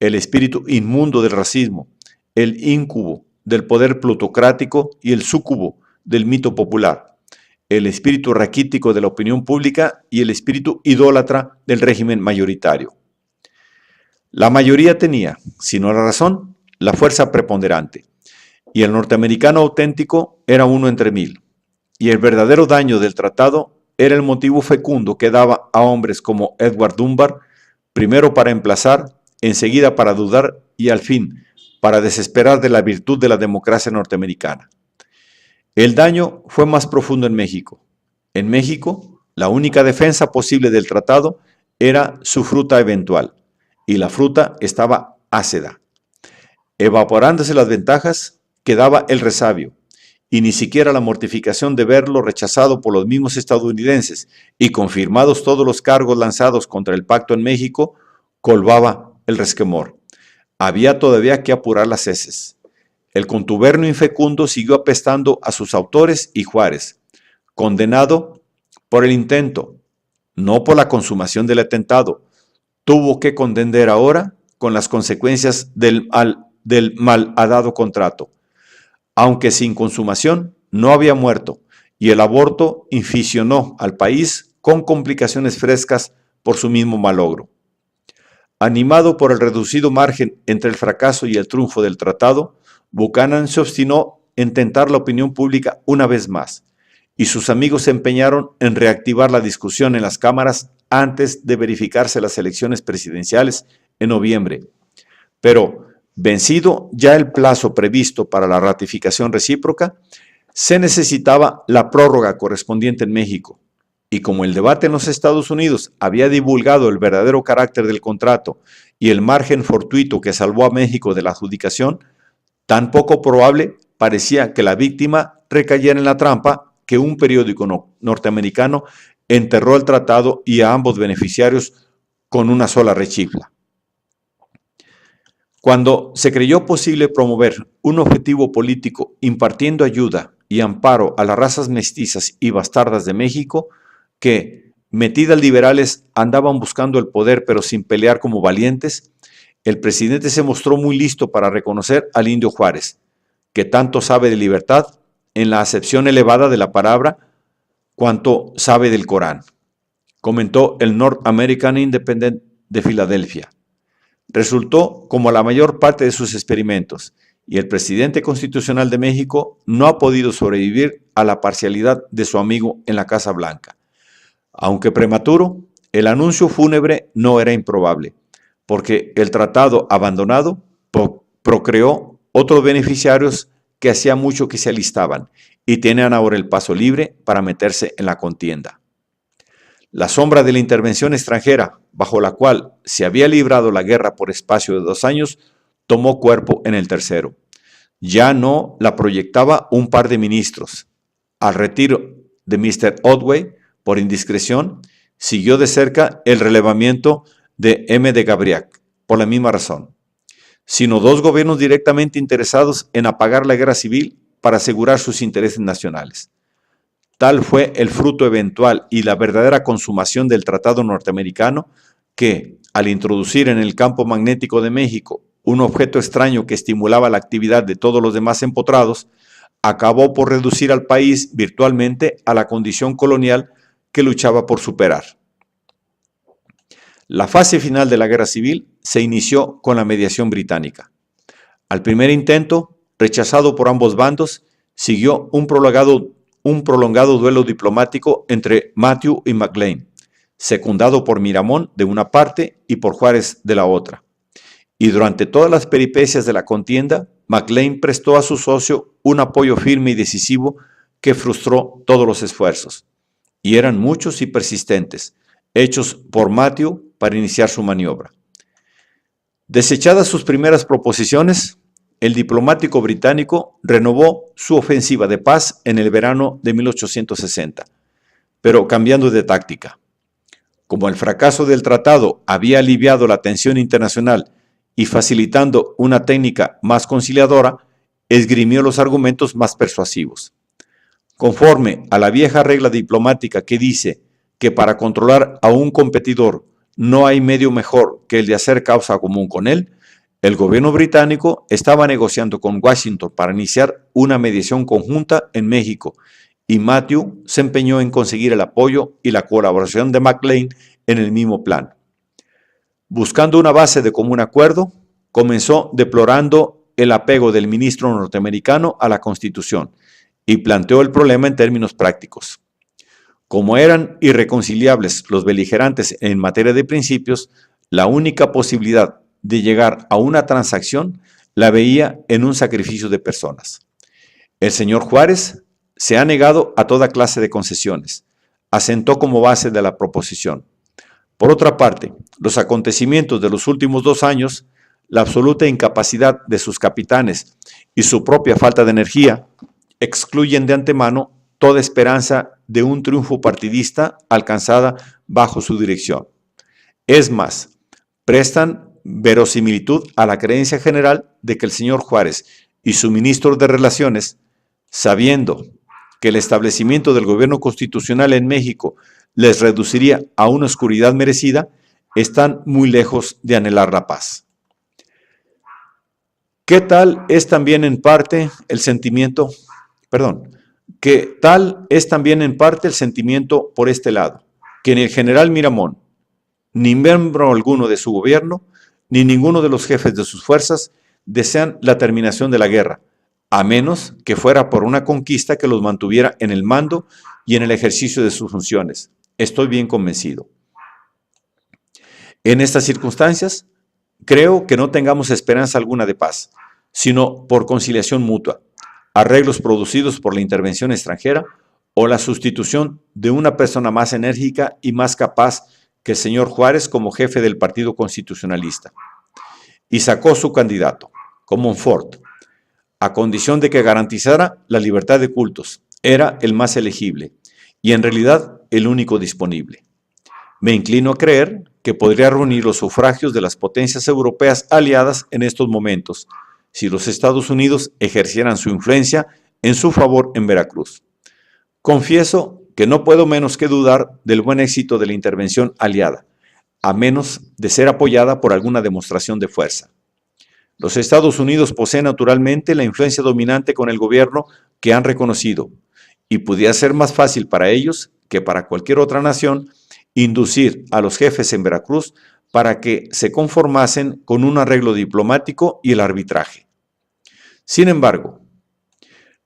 el espíritu inmundo del racismo, el íncubo del poder plutocrático y el súcubo del mito popular, el espíritu raquítico de la opinión pública y el espíritu idólatra del régimen mayoritario. La mayoría tenía, si no la razón, la fuerza preponderante, y el norteamericano auténtico era uno entre mil, y el verdadero daño del tratado era el motivo fecundo que daba a hombres como Edward Dunbar, primero para emplazar, enseguida para dudar y al fin para desesperar de la virtud de la democracia norteamericana. El daño fue más profundo en México. En México, la única defensa posible del tratado era su fruta eventual, y la fruta estaba ácida. Evaporándose las ventajas, quedaba el resabio, y ni siquiera la mortificación de verlo rechazado por los mismos estadounidenses y confirmados todos los cargos lanzados contra el pacto en México, colmaba el resquemor. Había todavía que apurar las heces. El contubernio infecundo siguió apestando a sus autores y Juárez, condenado por el intento, no por la consumación del atentado, tuvo que contender ahora con las consecuencias del malhadado contrato. Aunque sin consumación, no había muerto, y el aborto inficionó al país con complicaciones frescas por su mismo malogro. Animado por el reducido margen entre el fracaso y el triunfo del tratado, Buchanan se obstinó en tentar la opinión pública una vez más, y sus amigos se empeñaron en reactivar la discusión en las cámaras antes de verificarse las elecciones presidenciales en noviembre. Pero, vencido ya el plazo previsto para la ratificación recíproca, se necesitaba la prórroga correspondiente en México, y como el debate en los Estados Unidos había divulgado el verdadero carácter del contrato y el margen fortuito que salvó a México de la adjudicación, tan poco probable parecía que la víctima recayera en la trampa que un periódico norteamericano enterró el tratado y a ambos beneficiarios con una sola rechifla. Cuando se creyó posible promover un objetivo político impartiendo ayuda y amparo a las razas mestizas y bastardas de México, que, metidas liberales, andaban buscando el poder pero sin pelear como valientes, el presidente se mostró muy listo para reconocer al indio Juárez, que tanto sabe de libertad en la acepción elevada de la palabra cuanto sabe del Corán, comentó el North American Independent de Filadelfia. Resultó como la mayor parte de sus experimentos, y el presidente constitucional de México no ha podido sobrevivir a la parcialidad de su amigo en la Casa Blanca. Aunque prematuro, el anuncio fúnebre no era improbable, porque el tratado abandonado procreó otros beneficiarios que hacía mucho que se alistaban y tenían ahora el paso libre para meterse en la contienda. La sombra de la intervención extranjera, bajo la cual se había librado la guerra por espacio de 2 años, tomó cuerpo en el tercero. Ya no la proyectaba un par de ministros. Al retiro de Mr. Otway, por indiscreción, siguió de cerca el relevamiento de M. de Gabriac, por la misma razón, sino 2 gobiernos directamente interesados en apagar la guerra civil para asegurar sus intereses nacionales. Tal fue el fruto eventual y la verdadera consumación del Tratado Norteamericano que, al introducir en el campo magnético de México un objeto extraño que estimulaba la actividad de todos los demás empotrados, acabó por reducir al país virtualmente a la condición colonial que luchaba por superar. La fase final de la guerra civil se inició con la mediación británica. Al primer intento, rechazado por ambos bandos, siguió un prolongado duelo diplomático entre Matthew y McLean, secundado por Miramón de una parte y por Juárez de la otra. Y durante todas las peripecias de la contienda, McLean prestó a su socio un apoyo firme y decisivo que frustró todos los esfuerzos. Y eran muchos y persistentes, hechos por Matthew para iniciar su maniobra. Desechadas sus primeras proposiciones, el diplomático británico renovó su ofensiva de paz en el verano de 1860, pero cambiando de táctica. Como el fracaso del tratado había aliviado la tensión internacional y facilitando una técnica más conciliadora, esgrimió los argumentos más persuasivos. Conforme a la vieja regla diplomática que dice que para controlar a un competidor no hay medio mejor que el de hacer causa común con él, el gobierno británico estaba negociando con Washington para iniciar una mediación conjunta en México y Matthew se empeñó en conseguir el apoyo y la colaboración de McLean en el mismo plan. Buscando una base de común acuerdo, comenzó deplorando el apego del ministro norteamericano a la Constitución y planteó el problema en términos prácticos. Como eran irreconciliables los beligerantes en materia de principios, la única posibilidad de llegar a una transacción la veía en un sacrificio de personas. El señor Juárez se ha negado a toda clase de concesiones, asentó como base de la proposición. Por otra parte, los acontecimientos de los últimos 2 años, la absoluta incapacidad de sus capitanes y su propia falta de energía, excluyen de antemano toda esperanza de un triunfo partidista alcanzada bajo su dirección. Es más, prestan verosimilitud a la creencia general de que el señor Juárez y su ministro de Relaciones, sabiendo que el establecimiento del gobierno constitucional en México les reduciría a una oscuridad merecida, están muy lejos de anhelar la paz. ¿Qué tal es también en parte el sentimiento por este lado? Que ni el general Miramón, ni miembro alguno de su gobierno, ni ninguno de los jefes de sus fuerzas desean la terminación de la guerra, a menos que fuera por una conquista que los mantuviera en el mando y en el ejercicio de sus funciones. Estoy bien convencido. En estas circunstancias, creo que no tengamos esperanza alguna de paz, sino por conciliación mutua, arreglos producidos por la intervención extranjera o la sustitución de una persona más enérgica y más capaz que el señor Juárez como jefe del Partido Constitucionalista. Y sacó su candidato, Comonfort, a condición de que garantizara la libertad de cultos. Era el más elegible y en realidad el único disponible. Me inclino a creer que podría reunir los sufragios de las potencias europeas aliadas en estos momentos, si los Estados Unidos ejercieran su influencia en su favor en Veracruz. Confieso que no puedo menos que dudar del buen éxito de la intervención aliada, a menos de ser apoyada por alguna demostración de fuerza. Los Estados Unidos poseen naturalmente la influencia dominante con el gobierno que han reconocido, y pudiera ser más fácil para ellos que para cualquier otra nación inducir a los jefes en Veracruz para que se conformasen con un arreglo diplomático y el arbitraje. Sin embargo,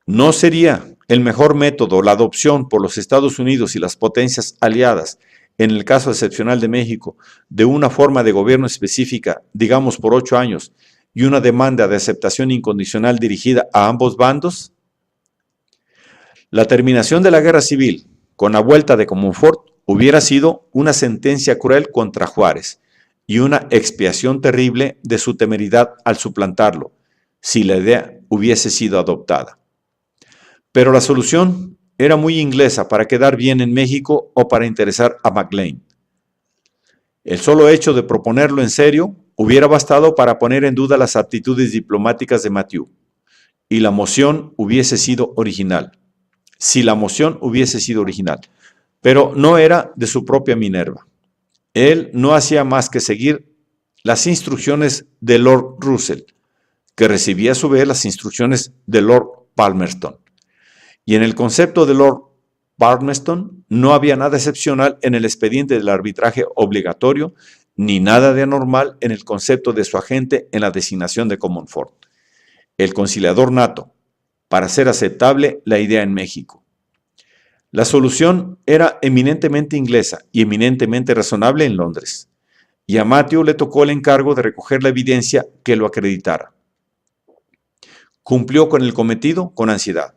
¿no sería el mejor método la adopción por los Estados Unidos y las potencias aliadas, en el caso excepcional de México, de una forma de gobierno específica, digamos por 8 años, y una demanda de aceptación incondicional dirigida a ambos bandos? La terminación de la guerra civil con la vuelta de Comonfort hubiera sido una sentencia cruel contra Juárez y una expiación terrible de su temeridad al suplantarlo, si la idea hubiese sido adoptada. Pero la solución era muy inglesa para quedar bien en México o para interesar a Maclean. El solo hecho de proponerlo en serio hubiera bastado para poner en duda las aptitudes diplomáticas de Mathieu, y la moción hubiese sido original. Si la moción hubiese sido original, pero no era de su propia Minerva. Él no hacía más que seguir las instrucciones de Lord Russell, que recibía a su vez las instrucciones de Lord Palmerston. Y en el concepto de Lord Palmerston no había nada excepcional en el expediente del arbitraje obligatorio, ni nada de anormal en el concepto de su agente en la designación de Comonfort, el conciliador nato, para hacer aceptable la idea en México. La solución era eminentemente inglesa y eminentemente razonable en Londres, y a Mathieu le tocó el encargo de recoger la evidencia que lo acreditara. Cumplió con el cometido con ansiedad,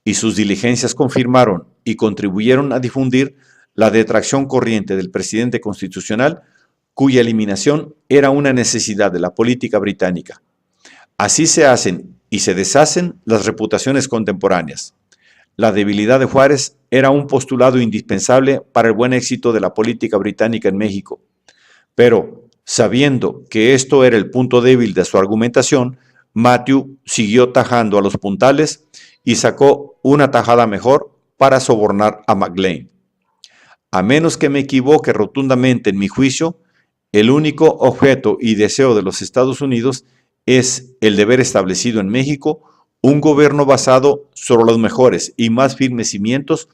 y sus diligencias confirmaron y contribuyeron a difundir la detracción corriente del presidente constitucional, cuya eliminación era una necesidad de la política británica. Así se hacen y se deshacen las reputaciones contemporáneas. La debilidad de Juárez era un postulado indispensable para el buen éxito de la política británica en México. Pero, sabiendo que esto era el punto débil de su argumentación, Mathieu siguió tajando a los puntales y sacó una tajada mejor para sobornar a Maclean. A menos que me equivoque rotundamente en mi juicio, el único objeto y deseo de los Estados Unidos es el de ver establecido en México un gobierno basado sobre los mejores y más firmes cimientos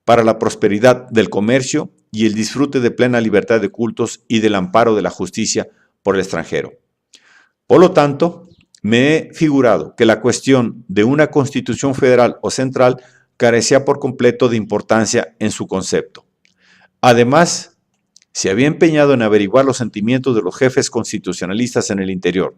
para la prosperidad del comercio y el disfrute de plena libertad de cultos y del amparo de la justicia por el extranjero. Por lo tanto, me he figurado que la cuestión de una constitución federal o central carecía por completo de importancia en su concepto. Además, se había empeñado en averiguar los sentimientos de los jefes constitucionalistas en el interior,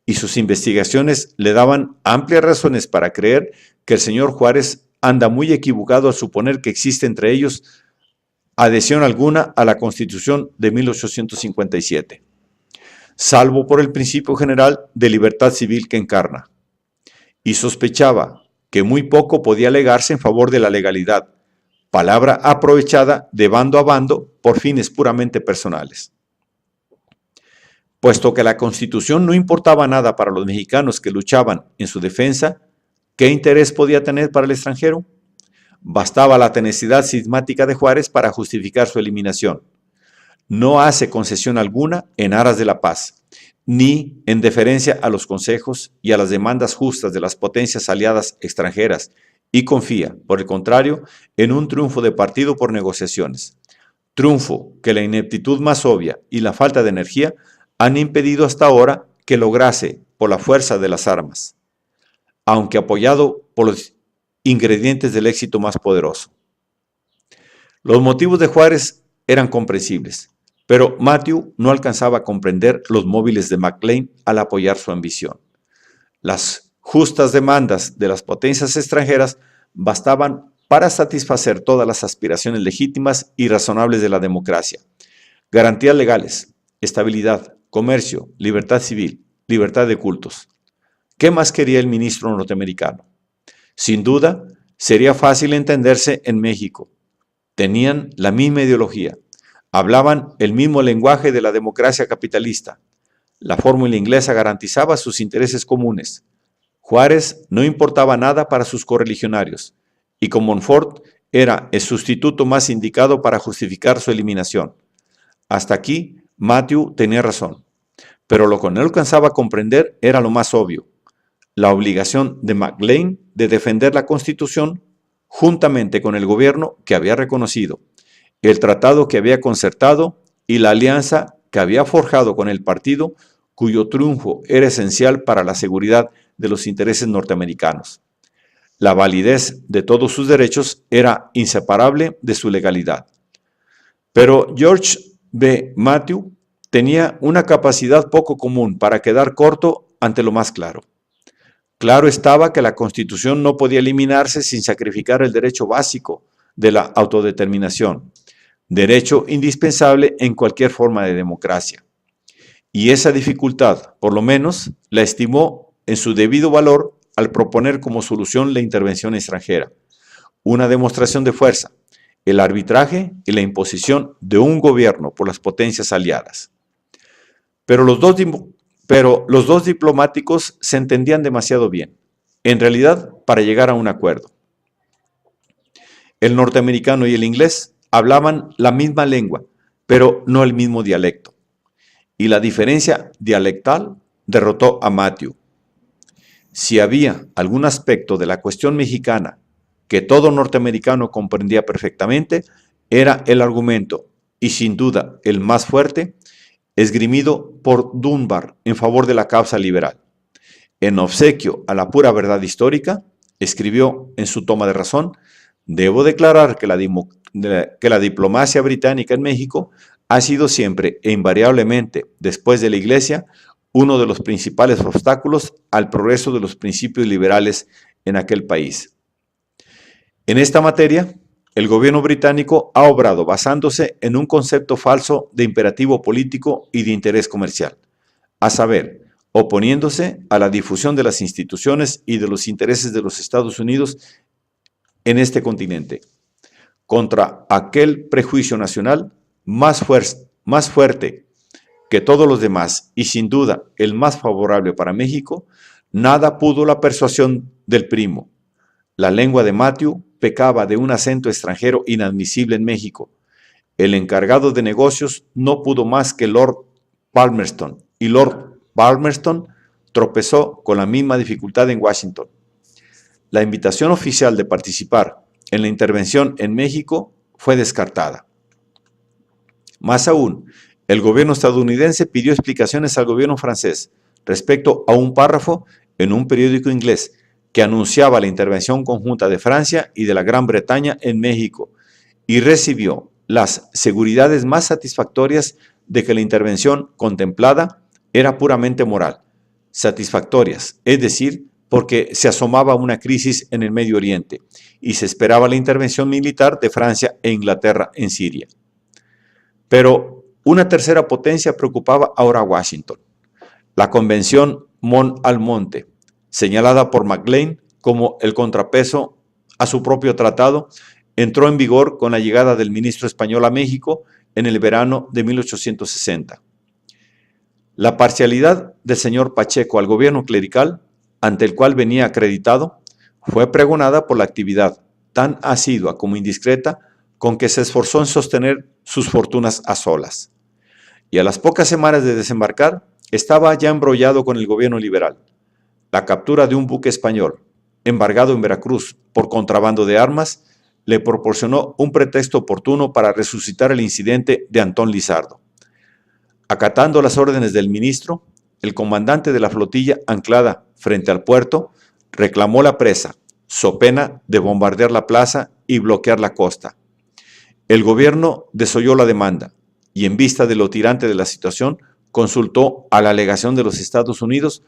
y sus investigaciones le daban amplias razones para creer que el señor Juárez anda muy equivocado al suponer que existe entre ellos adhesión alguna a la Constitución de 1857, salvo por el principio general de libertad civil que encarna, y sospechaba que muy poco podía alegarse en favor de la legalidad, palabra aprovechada de bando a bando por fines puramente personales. Puesto que la Constitución no importaba nada para los mexicanos que luchaban en su defensa, ¿qué interés podía tener para el extranjero? Bastaba la tenacidad cismática de Juárez para justificar su eliminación. No hace concesión alguna en aras de la paz, ni en deferencia a los consejos y a las demandas justas de las potencias aliadas extranjeras, y confía, por el contrario, en un triunfo de partido por negociaciones. Triunfo que la ineptitud más obvia y la falta de energía han impedido hasta ahora que lograse por la fuerza de las armas, aunque apoyado por los ingredientes del éxito más poderoso. Los motivos de Juárez eran comprensibles, pero Mathieu no alcanzaba a comprender los móviles de Maclean al apoyar su ambición. Las justas demandas de las potencias extranjeras bastaban para satisfacer todas las aspiraciones legítimas y razonables de la democracia. Garantías legales, estabilidad, comercio, libertad civil, libertad de cultos. ¿Qué más quería el ministro norteamericano? Sin duda, sería fácil entenderse en México. Tenían la misma ideología, hablaban el mismo lenguaje de la democracia capitalista. La fórmula inglesa garantizaba sus intereses comunes. Juárez no importaba nada para sus correligionarios, y Comonfort era el sustituto más indicado para justificar su eliminación. Hasta aquí, Mathieu tenía razón, pero lo que no alcanzaba a comprender era lo más obvio: la obligación de Maclean de defender la Constitución juntamente con el gobierno que había reconocido, el tratado que había concertado y la alianza que había forjado con el partido cuyo triunfo era esencial para la seguridad de los intereses norteamericanos. La validez de todos sus derechos era inseparable de su legalidad. Pero George B. Mathieu tenía una capacidad poco común para quedar corto ante lo más claro. Claro estaba que la Constitución no podía eliminarse sin sacrificar el derecho básico de la autodeterminación, derecho indispensable en cualquier forma de democracia. Y esa dificultad, por lo menos, la estimó en su debido valor al proponer como solución la intervención extranjera, una demostración de fuerza, el arbitraje y la imposición de un gobierno por las potencias aliadas. Pero los dos diplomáticos se entendían demasiado bien, en realidad para llegar a un acuerdo. El norteamericano y el inglés hablaban la misma lengua, pero no el mismo dialecto. Y la diferencia dialectal derrotó a Matthew. Si había algún aspecto de la cuestión mexicana que todo norteamericano comprendía perfectamente, era el argumento, y sin duda el más fuerte, esgrimido por Dunbar en favor de la causa liberal. En obsequio a la pura verdad histórica, escribió en su toma de razón: debo declarar que la diplomacia británica en México ha sido siempre e invariablemente, después de la Iglesia, uno de los principales obstáculos al progreso de los principios liberales en aquel país. En esta materia, el gobierno británico ha obrado basándose en un concepto falso de imperativo político y de interés comercial, a saber, oponiéndose a la difusión de las instituciones y de los intereses de los Estados Unidos en este continente, contra aquel prejuicio nacional más fuerte que todos los demás y sin duda el más favorable para México. Nada pudo la persuasión del primo. La lengua de Matthew pecaba de un acento extranjero inadmisible en México. El encargado de negocios no pudo más que Lord Palmerston, y Lord Palmerston tropezó con la misma dificultad en Washington. La invitación oficial de participar en la intervención en México fue descartada. Más aún, el gobierno estadounidense pidió explicaciones al gobierno francés respecto a un párrafo en un periódico inglés que anunciaba la intervención conjunta de Francia y de la Gran Bretaña en México, y recibió las seguridades más satisfactorias de que la intervención contemplada era puramente moral. Satisfactorias, es decir, porque se asomaba una crisis en el Medio Oriente y se esperaba la intervención militar de Francia e Inglaterra en Siria. Pero una tercera potencia preocupaba ahora a Washington: la Convención Mon-Almonte, señalada por Maclean como el contrapeso a su propio tratado, entró en vigor con la llegada del ministro español a México en el verano de 1860. La parcialidad del señor Pacheco al gobierno clerical, ante el cual venía acreditado, fue pregonada por la actividad tan asidua como indiscreta con que se esforzó en sostener sus fortunas a solas. Y a las pocas semanas de desembarcar, estaba ya embrollado con el gobierno liberal. La captura de un buque español, embargado en Veracruz por contrabando de armas, le proporcionó un pretexto oportuno para resucitar el incidente de Antón Lizardo. Acatando las órdenes del ministro, el comandante de la flotilla anclada frente al puerto reclamó la presa, so pena de bombardear la plaza y bloquear la costa. El gobierno desoyó la demanda y, en vista de lo tirante de la situación, consultó a la alegación de los Estados Unidos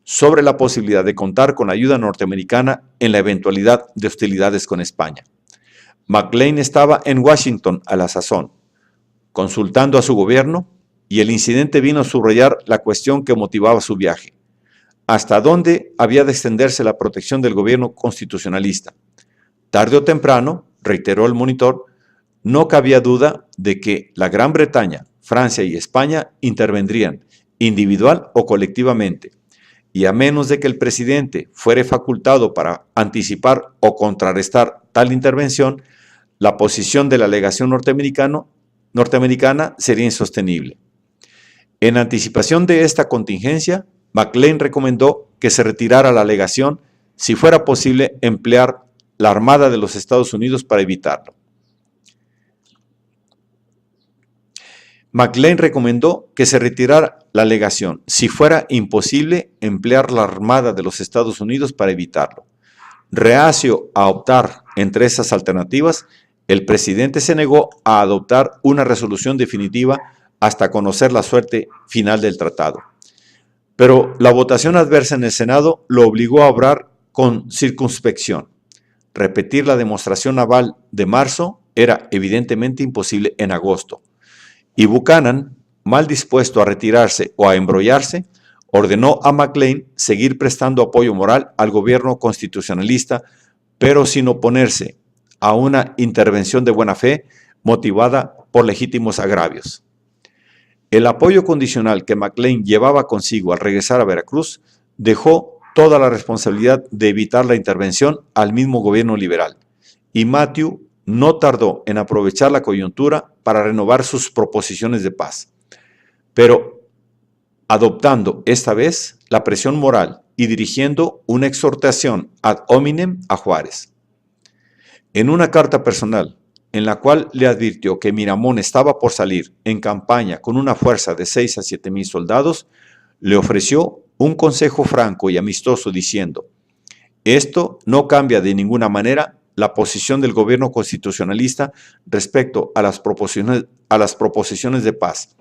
sobre la posibilidad de contar con ayuda norteamericana en la eventualidad de hostilidades con España. Maclean estaba en Washington a la sazón, consultando a su gobierno, y el incidente vino a subrayar la cuestión que motivaba su viaje: ¿hasta dónde había de extenderse la protección del gobierno constitucionalista? Tarde o temprano, reiteró el monitor, no cabía duda de que la Gran Bretaña, Francia y España intervendrían, individual o colectivamente, y a menos de que el presidente fuere facultado para anticipar o contrarrestar tal intervención, la posición de la alegación norteamericana sería insostenible. En anticipación de esta contingencia, Maclean recomendó que se retirara la alegación si fuera posible emplear la Armada de los Estados Unidos para evitarlo. Maclean recomendó que se retirara la alegación si fuera imposible emplear la Armada de los Estados Unidos para evitarlo. Reacio a optar entre esas alternativas, el presidente se negó a adoptar una resolución definitiva hasta conocer la suerte final del tratado. Pero la votación adversa en el Senado lo obligó a obrar con circunspección. Repetir la demostración naval de marzo era evidentemente imposible en agosto, y Buchanan, mal dispuesto a retirarse o a embrollarse, ordenó a McLean seguir prestando apoyo moral al gobierno constitucionalista, pero sin oponerse a una intervención de buena fe motivada por legítimos agravios. El apoyo condicional que McLean llevaba consigo al regresar a Veracruz dejó toda la responsabilidad de evitar la intervención al mismo gobierno liberal, y Matthew no tardó en aprovechar la coyuntura para renovar sus proposiciones de paz, pero adoptando esta vez la presión moral y dirigiendo una exhortación ad hominem a Juárez. En una carta personal, en la cual le advirtió que Miramón estaba por salir en campaña con una fuerza de 6 a 7 mil soldados, le ofreció un consejo franco y amistoso diciendo: esto no cambia de ninguna manera la posición del gobierno constitucionalista respecto a las proposiciones de paz,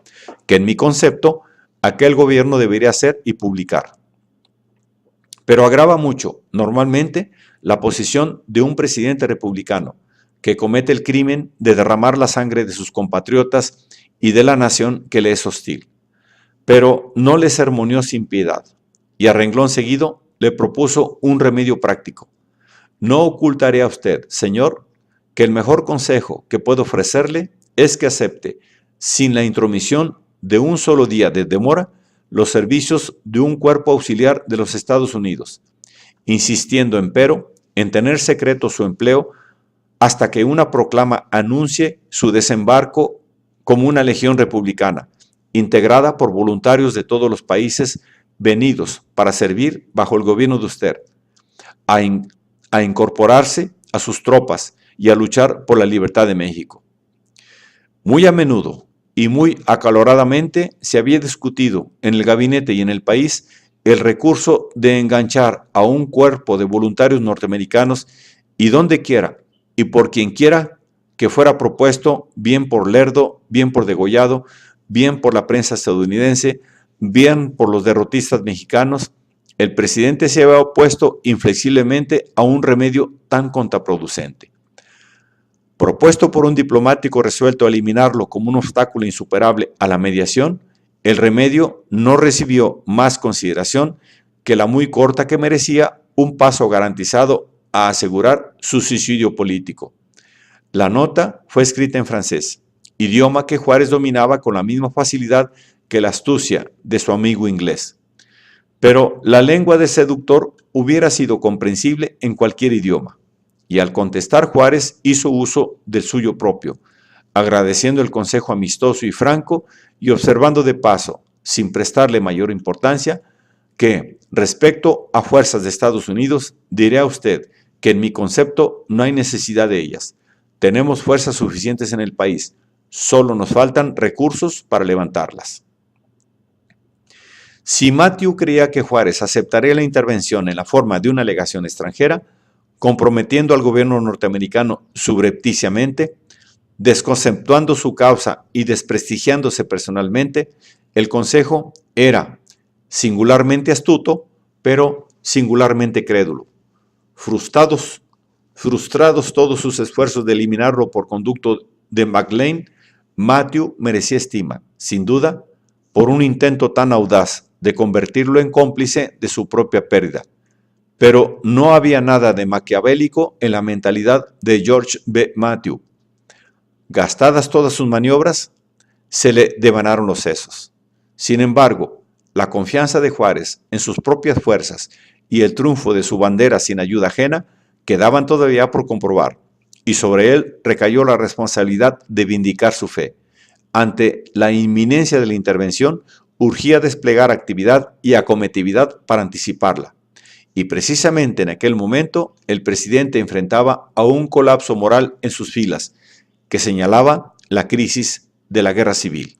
que en mi concepto aquel gobierno debería hacer y publicar. Pero agrava mucho, normalmente, la posición de un presidente republicano que comete el crimen de derramar la sangre de sus compatriotas y de la nación que le es hostil. Pero no le sermoneó sin piedad, y a renglón seguido le propuso un remedio práctico. No ocultaré a usted, señor, que el mejor consejo que puedo ofrecerle es que acepte, sin la intromisión de un solo día de demora, los servicios de un cuerpo auxiliar de los Estados Unidos, insistiendo, empero, en tener secreto su empleo hasta que una proclama anuncie su desembarco como una legión republicana, integrada por voluntarios de todos los países venidos para servir bajo el gobierno de usted, a incorporarse a sus tropas y a luchar por la libertad de México. Muy a menudo y muy acaloradamente se había discutido en el gabinete y en el país el recurso de enganchar a un cuerpo de voluntarios norteamericanos y donde quiera y por quien quiera que fuera propuesto, bien por Lerdo, bien por Degollado, bien por la prensa estadounidense, bien por los derrotistas mexicanos, el presidente se había opuesto inflexiblemente a un remedio tan contraproducente. Propuesto por un diplomático resuelto a eliminarlo como un obstáculo insuperable a la mediación, el remedio no recibió más consideración que la muy corta que merecía un paso garantizado a asegurar su suicidio político. La nota fue escrita en francés, idioma que Juárez dominaba con la misma facilidad que la astucia de su amigo inglés. Pero la lengua del seductor hubiera sido comprensible en cualquier idioma, y al contestar Juárez hizo uso del suyo propio, agradeciendo el consejo amistoso y franco y observando de paso, sin prestarle mayor importancia, que, respecto a fuerzas de Estados Unidos, diré a usted que en mi concepto no hay necesidad de ellas. Tenemos fuerzas suficientes en el país, solo nos faltan recursos para levantarlas. Si Matthew creía que Juárez aceptaría la intervención en la forma de una legación extranjera, comprometiendo al gobierno norteamericano subrepticiamente, desconceptuando su causa y desprestigiándose personalmente, el consejo era singularmente astuto, pero singularmente crédulo. Frustrados todos sus esfuerzos de eliminarlo por conducto de McLean, Matthew merecía estima, sin duda, por un intento tan audaz de convertirlo en cómplice de su propia pérdida. Pero no había nada de maquiavélico en la mentalidad de George B. Matthew. Gastadas todas sus maniobras, se le devanaron los sesos. Sin embargo, la confianza de Juárez en sus propias fuerzas y el triunfo de su bandera sin ayuda ajena quedaban todavía por comprobar, y sobre él recayó la responsabilidad de vindicar su fe. Ante la inminencia de la intervención, urgía desplegar actividad y acometividad para anticiparla. Y precisamente en aquel momento, el presidente enfrentaba a un colapso moral en sus filas, que señalaba la crisis de la guerra civil.